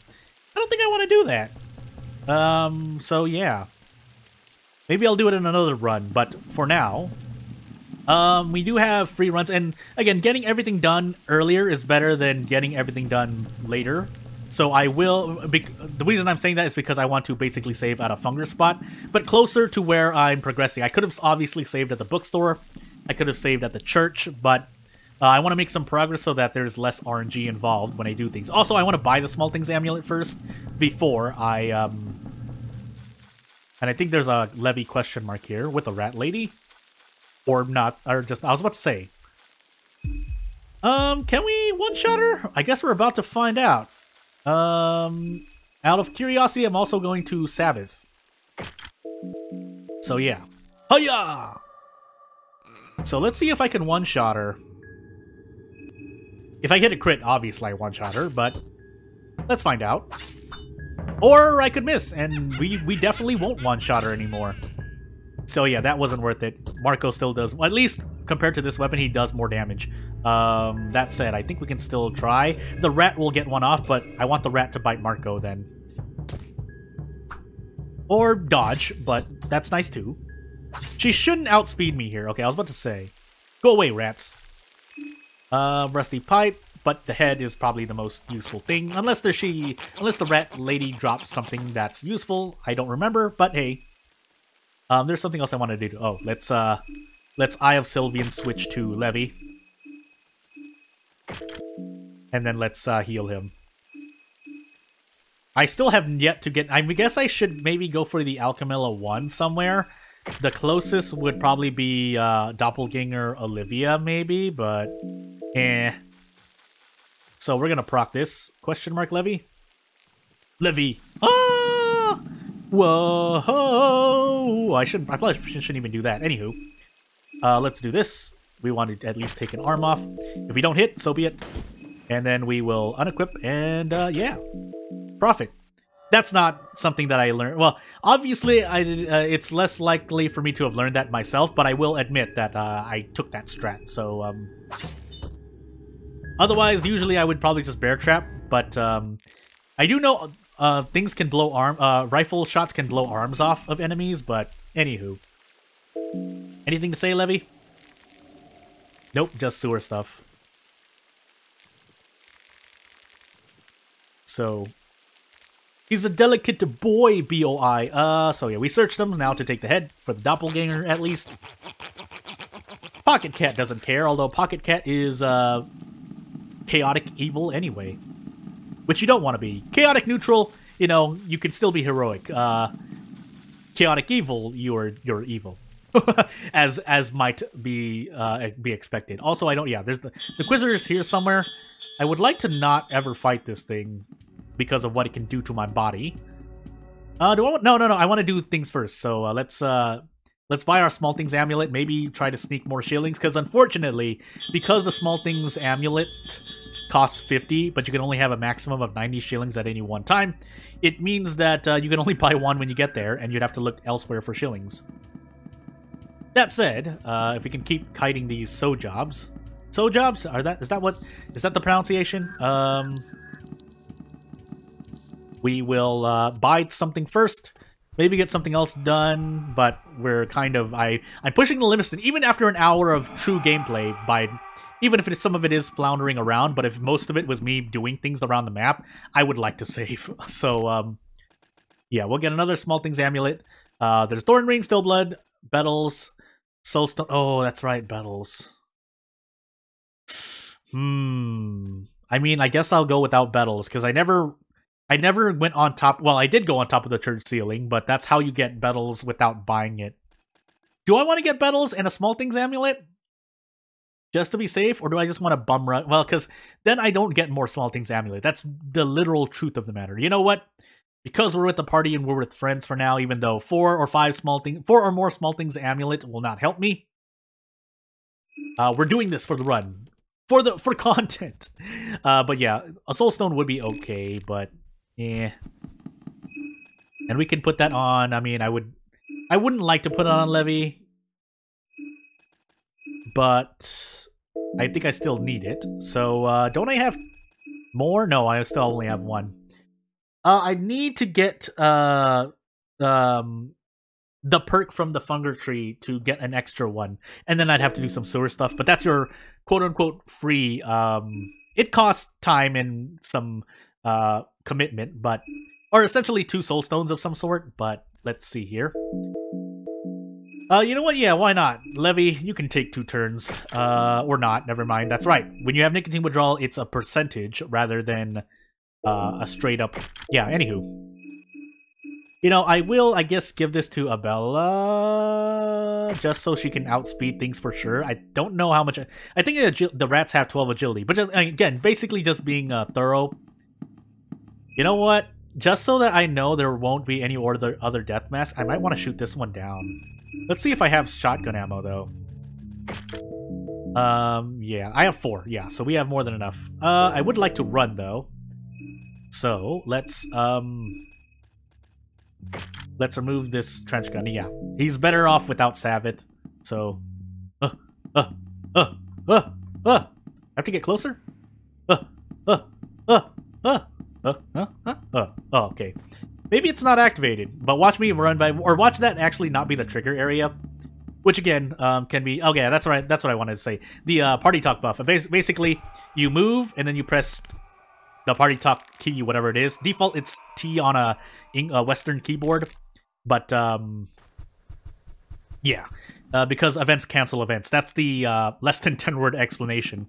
I don't think I want to do that. So yeah. Maybe I'll do it in another run, but for now... we do have free runs, and again, getting everything done earlier is better than getting everything done later. So I will, the reason I'm saying that is because I want to basically save at a fungus spot, but closer to where I'm progressing. I could have obviously saved at the bookstore, I could have saved at the church, but I want to make some progress so that there's less RNG involved when I do things. Also, I want to buy the small things amulet first, before I, and I think there's a Levi question mark here with a rat lady. Or not, or just, I was about to say. Can we one-shot her? I guess we're about to find out. Out of curiosity, I'm also going to Sabbath. So yeah. Hiya! So let's see if I can one-shot her. If I hit a crit, obviously I one-shot her, but let's find out. Or I could miss, and we definitely won't one-shot her anymore. So yeah, that wasn't worth it. Marcoh still does, well, at least compared to this weapon, he does more damage. That said, I think we can still try. The rat will get one off, but I want the rat to bite Marcoh then. Or dodge, but that's nice too. She shouldn't outspeed me here. Okay, I was about to say. Go away, rats. Rusty pipe, but the head is probably the most useful thing. Unless the rat lady drops something that's useful. I don't remember, but hey. There's something else I wanted to do. Oh, let's Eye of Sylvian switch to Levi. And then let's heal him. I still have yet to get... I guess I should maybe go for the Alchemilla 1 somewhere. The closest would probably be Doppelganger Olivia, maybe, but... So we're gonna proc this. Question mark, Levi? Levi! Ah! Whoa! I probably shouldn't even do that. Anywho, let's do this. We want to at least take an arm off. If we don't hit, so be it. And then we will unequip, and yeah, profit. That's not something that I learned. Well, obviously, it's less likely for me to have learned that myself, but I will admit that I took that strat. So, otherwise, usually I would probably just bear trap, but I do know. Things can blow rifle shots can blow arms off of enemies, but anywho. Anything to say, Levi? Nope, just sewer stuff. So, he's a delicate boy, B.O.I. So yeah, we searched him now to take the head for the doppelganger, at least. Pocket Cat doesn't care, although Pocket Cat is, chaotic evil anyway. Which you don't want to be. Chaotic neutral, you know, you can still be heroic. Chaotic evil, you're evil. as might be expected. Also, I don't... Yeah, there's the Quizzer is here somewhere. I would like to not ever fight this thing. because of what it can do to my body. No, I want to do things first. So let's buy our Small Things Amulet. Maybe try to sneak more shillings, because unfortunately, because the Small Things Amulet costs 50, but you can only have a maximum of 90 shillings at any one time, it means that you can only buy one when you get there, and you'd have to look elsewhere for shillings. That said, if we can keep kiting these Sewjobs, is that the pronunciation? We will buy something first, maybe get something else done, but we're kind of I'm pushing the limits, and even after an hour of true gameplay, even if some of it is floundering around, but if most of it was me doing things around the map, I would like to save. So yeah, we'll get another Small Things Amulet. There's Thorn Ring, Still Blood, Betals, Soulstone. Oh, that's right, Betals. I mean, I guess I'll go without Betals, because I never went on top. Well, I did go on top of the church ceiling, but that's how you get Betals without buying it. Do I want to get Betals and a Small Things Amulet just to be safe, or do I just want to bum run? Well, because then I don't get more Small Things Amulet. That's the literal truth of the matter. You know what? Because we're with the party and we're with friends for now, even though 4 or more Small Things Amulet will not help me. We're doing this for the run, for content. But yeah, a Soulstone would be okay, but yeah. And we can put that on. I mean, I wouldn't like to put it on Levi, but I think I still need it. So don't I have more? No, I still only have one. I need to get the perk from the Funger Tree to get an extra one, and then I'd have to do some sewer stuff. But that's your quote-unquote free. It costs time and some commitment, or essentially 2 soul stones of some sort. But let's see here. You know what? Yeah, why not? Levi, you can take 2 turns. Or not. Never mind. That's right. When you have nicotine withdrawal, it's a percentage rather than a straight up. Yeah, anywho. You know, I will, I guess, give this to Abella just so she can outspeed things for sure. I don't know how much. I think the rats have 12 agility, but just, again, basically just being thorough. You know what? Just so that I know there won't be any other death mask, I might want to shoot this one down. Let's see if I have shotgun ammo, though. Yeah, I have 4. Yeah, so we have more than enough. I would like to run, though. So, let's remove this trench gun. Yeah, he's better off without Savit. So, I have to get closer? Oh, okay. Maybe it's not activated, but watch me run by, or watch that actually not be the trigger area. Which again, can be, oh yeah, that's right, that's what I wanted to say. The party talk buff. Basically, you move, and then you press the party talk key, whatever it is. Default, it's T on a Western keyboard. But, yeah. Because events cancel events. That's the less than 10-word explanation.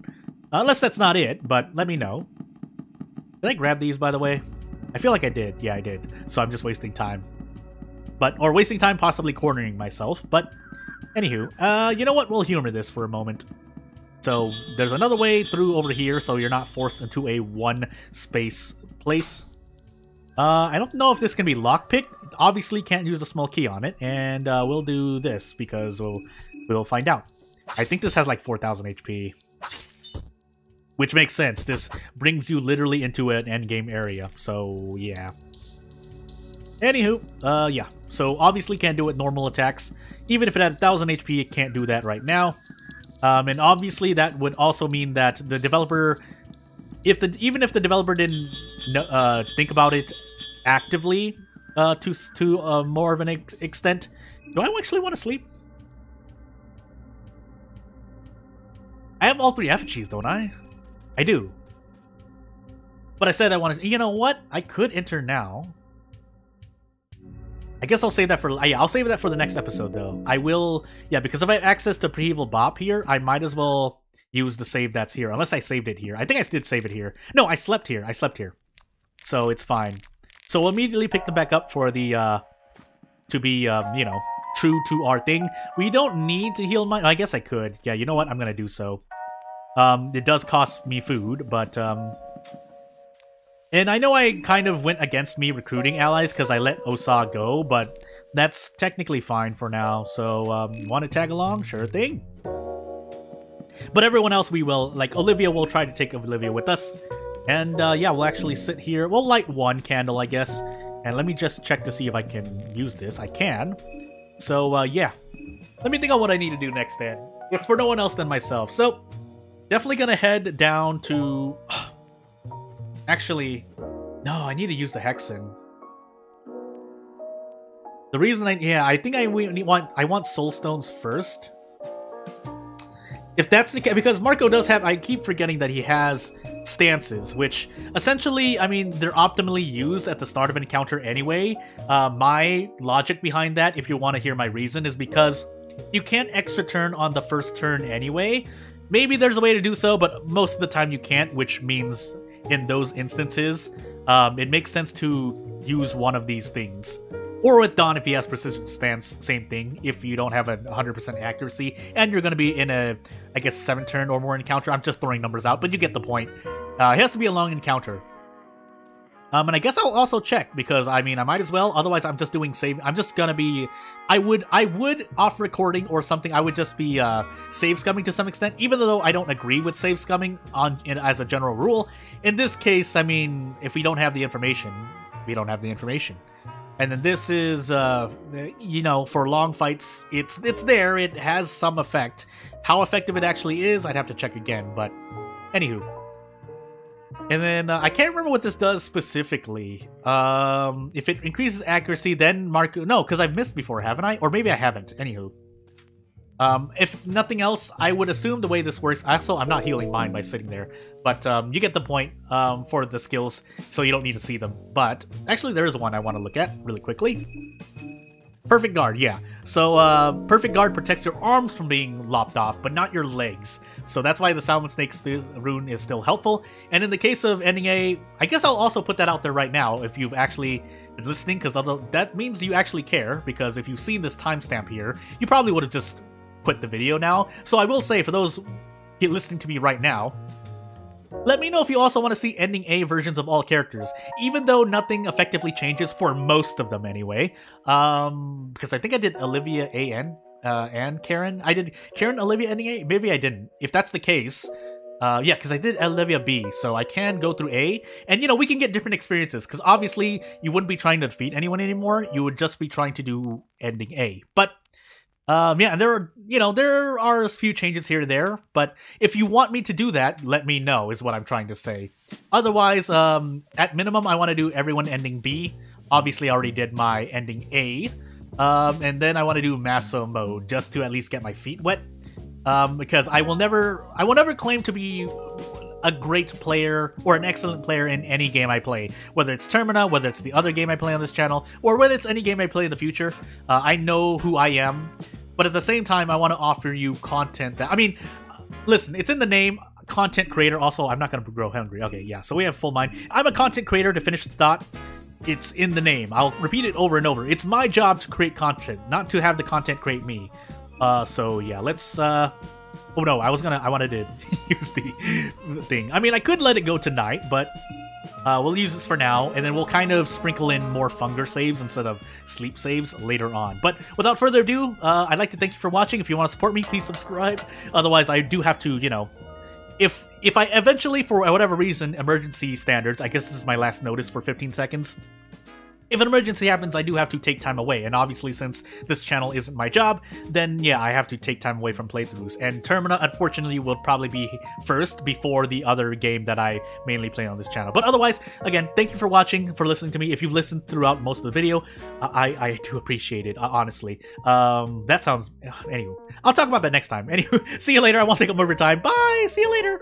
Unless that's not it, but let me know. Did I grab these, by the way? I feel like I did. Yeah, I did. So I'm just wasting time. Or wasting time possibly cornering myself. But, anywho, you know what? We'll humor this for a moment. So, there's another way through over here, so you're not forced into a one-space place. I don't know if this can be lockpicked. Obviously can't use a small key on it, and we'll do this because we'll find out. I think this has like 4,000 HP. Which makes sense. This brings you literally into an endgame area, so yeah. Anywho, yeah. So obviously can't do it with normal attacks. Even if it had 1,000 HP, it can't do that right now. And obviously that would also mean that the developer, even if the developer didn't think about it actively to more of an extent, do I actually want to sleep? I have all 3 effigies, don't I? I do. But I said I wanted. You know what? I could enter now. I guess I'll save that for. Yeah, I'll save that for the next episode, though. I will. Yeah, because if I have access to Prehevil Bop here, I might as well use the save that's here. Unless I saved it here. I think I did save it here. No, I slept here. I slept here. So it's fine. So we'll immediately pick them back up for the to be you know, true to our thing. We don't need to heal my. I guess I could. Yeah, you know what? I'm gonna do so. It does cost me food, but And I know I kind of went against me recruiting allies because I let Osa go, but that's technically fine for now. So, want to tag along? Sure thing. But everyone else we will, like Olivia, will try to take Olivia with us. And yeah, we'll actually sit here. We'll light one candle, I guess. And let me just check to see if I can use this. I can. So, yeah. Let me think on what I need to do next then. If for no one else than myself. So, definitely gonna head down to... Actually, no, I need to use the Hexen. The reason I think I want Soul Stones first. If that's the case, because Marcoh does have, I keep forgetting that he has stances, which essentially, I mean, they're optimally used at the start of an encounter anyway. My logic behind that, if you want to hear my reason, is because you can't extra turn on the first turn anyway. Maybe there's a way to do so, but most of the time you can't, which means in those instances, it makes sense to use one of these things. Or with Dawn, if he has Precision Stance, same thing. If you don't have a 100% accuracy, and you're going to be in a, I guess, 7-turn or more encounter. I'm just throwing numbers out, but you get the point. It has to be a long encounter. And I guess I'll also check, because, I mean, I might as well. Otherwise, I'm just doing save. I'm just going to be... I would off recording or something, I would just be save scumming to some extent, even though I don't agree with save scumming as a general rule. In this case, I mean, if we don't have the information, we don't have the information. And then this is, you know, for long fights, it's there, it has some effect. How effective it actually is, I'd have to check again, but anywho. And then, I can't remember what this does specifically. If it increases accuracy, then Marcoh... No, because I've missed before, haven't I? Or maybe I haven't, anywho. If nothing else, I would assume the way this works... Also, I'm not healing mine by sitting there. But, you get the point, for the skills, so you don't need to see them. But, actually, there is one I want to look at really quickly. Perfect Guard, yeah. So, Perfect Guard protects your arms from being lopped off, but not your legs. So that's why the Salmon Snake's rune is still helpful. And in the case of ending A, I guess I'll also put that out there right now if you've actually been listening, because that means you actually care, because if you've seen this timestamp here, you probably would have just quit the video now. So I will say, for those listening to me right now, let me know if you also want to see ending A versions of all characters, even though nothing effectively changes for most of them anyway. Because I think I did Olivia A and Karen. I did Karen, Olivia ending A? Maybe I didn't. If that's the case, yeah, because I did Olivia B, so I can go through A. And, you know, we can get different experiences, because obviously you wouldn't be trying to defeat anyone anymore. You would just be trying to do ending A. But yeah, there are a few changes here and there, but if you want me to do that, let me know, is what I'm trying to say. Otherwise, at minimum, I want to do everyone ending B. Obviously, I already did my ending A. And then I want to do Maso mode, just to at least get my feet wet. Because I will never claim to be a great player or an excellent player in any game I play. Whether it's Termina, whether it's the other game I play on this channel, or whether it's any game I play in the future. I know who I am. But at the same time, I want to offer you content that... I mean, listen, it's in the name, content creator. Also, I'm not going to grow hungry. Okay, yeah, so we have full mind. I'm a content creator, to finish the thought. It's in the name. I'll repeat it over and over. It's my job to create content, not to have the content create me. So yeah, let's... Oh no, I wanted to use the thing. I mean, I could let it go tonight, but... we'll use this for now, and then we'll kind of sprinkle in more Funger saves instead of sleep saves later on. But without further ado, I'd like to thank you for watching. If you want to support me, please subscribe. Otherwise, I do have to, you know... If I eventually, for whatever reason, emergency standards, I guess this is my last notice for 15 seconds. If an emergency happens, I do have to take time away, and obviously since this channel isn't my job, then yeah, I have to take time away from playthroughs, and Termina, unfortunately, will probably be first before the other game that I mainly play on this channel. But otherwise, again, thank you for watching, for listening to me. If you've listened throughout most of the video, I do appreciate it, honestly. That sounds... Anyway, I'll talk about that next time. Anyway, see you later. I won't take up more of your time. Bye! See you later!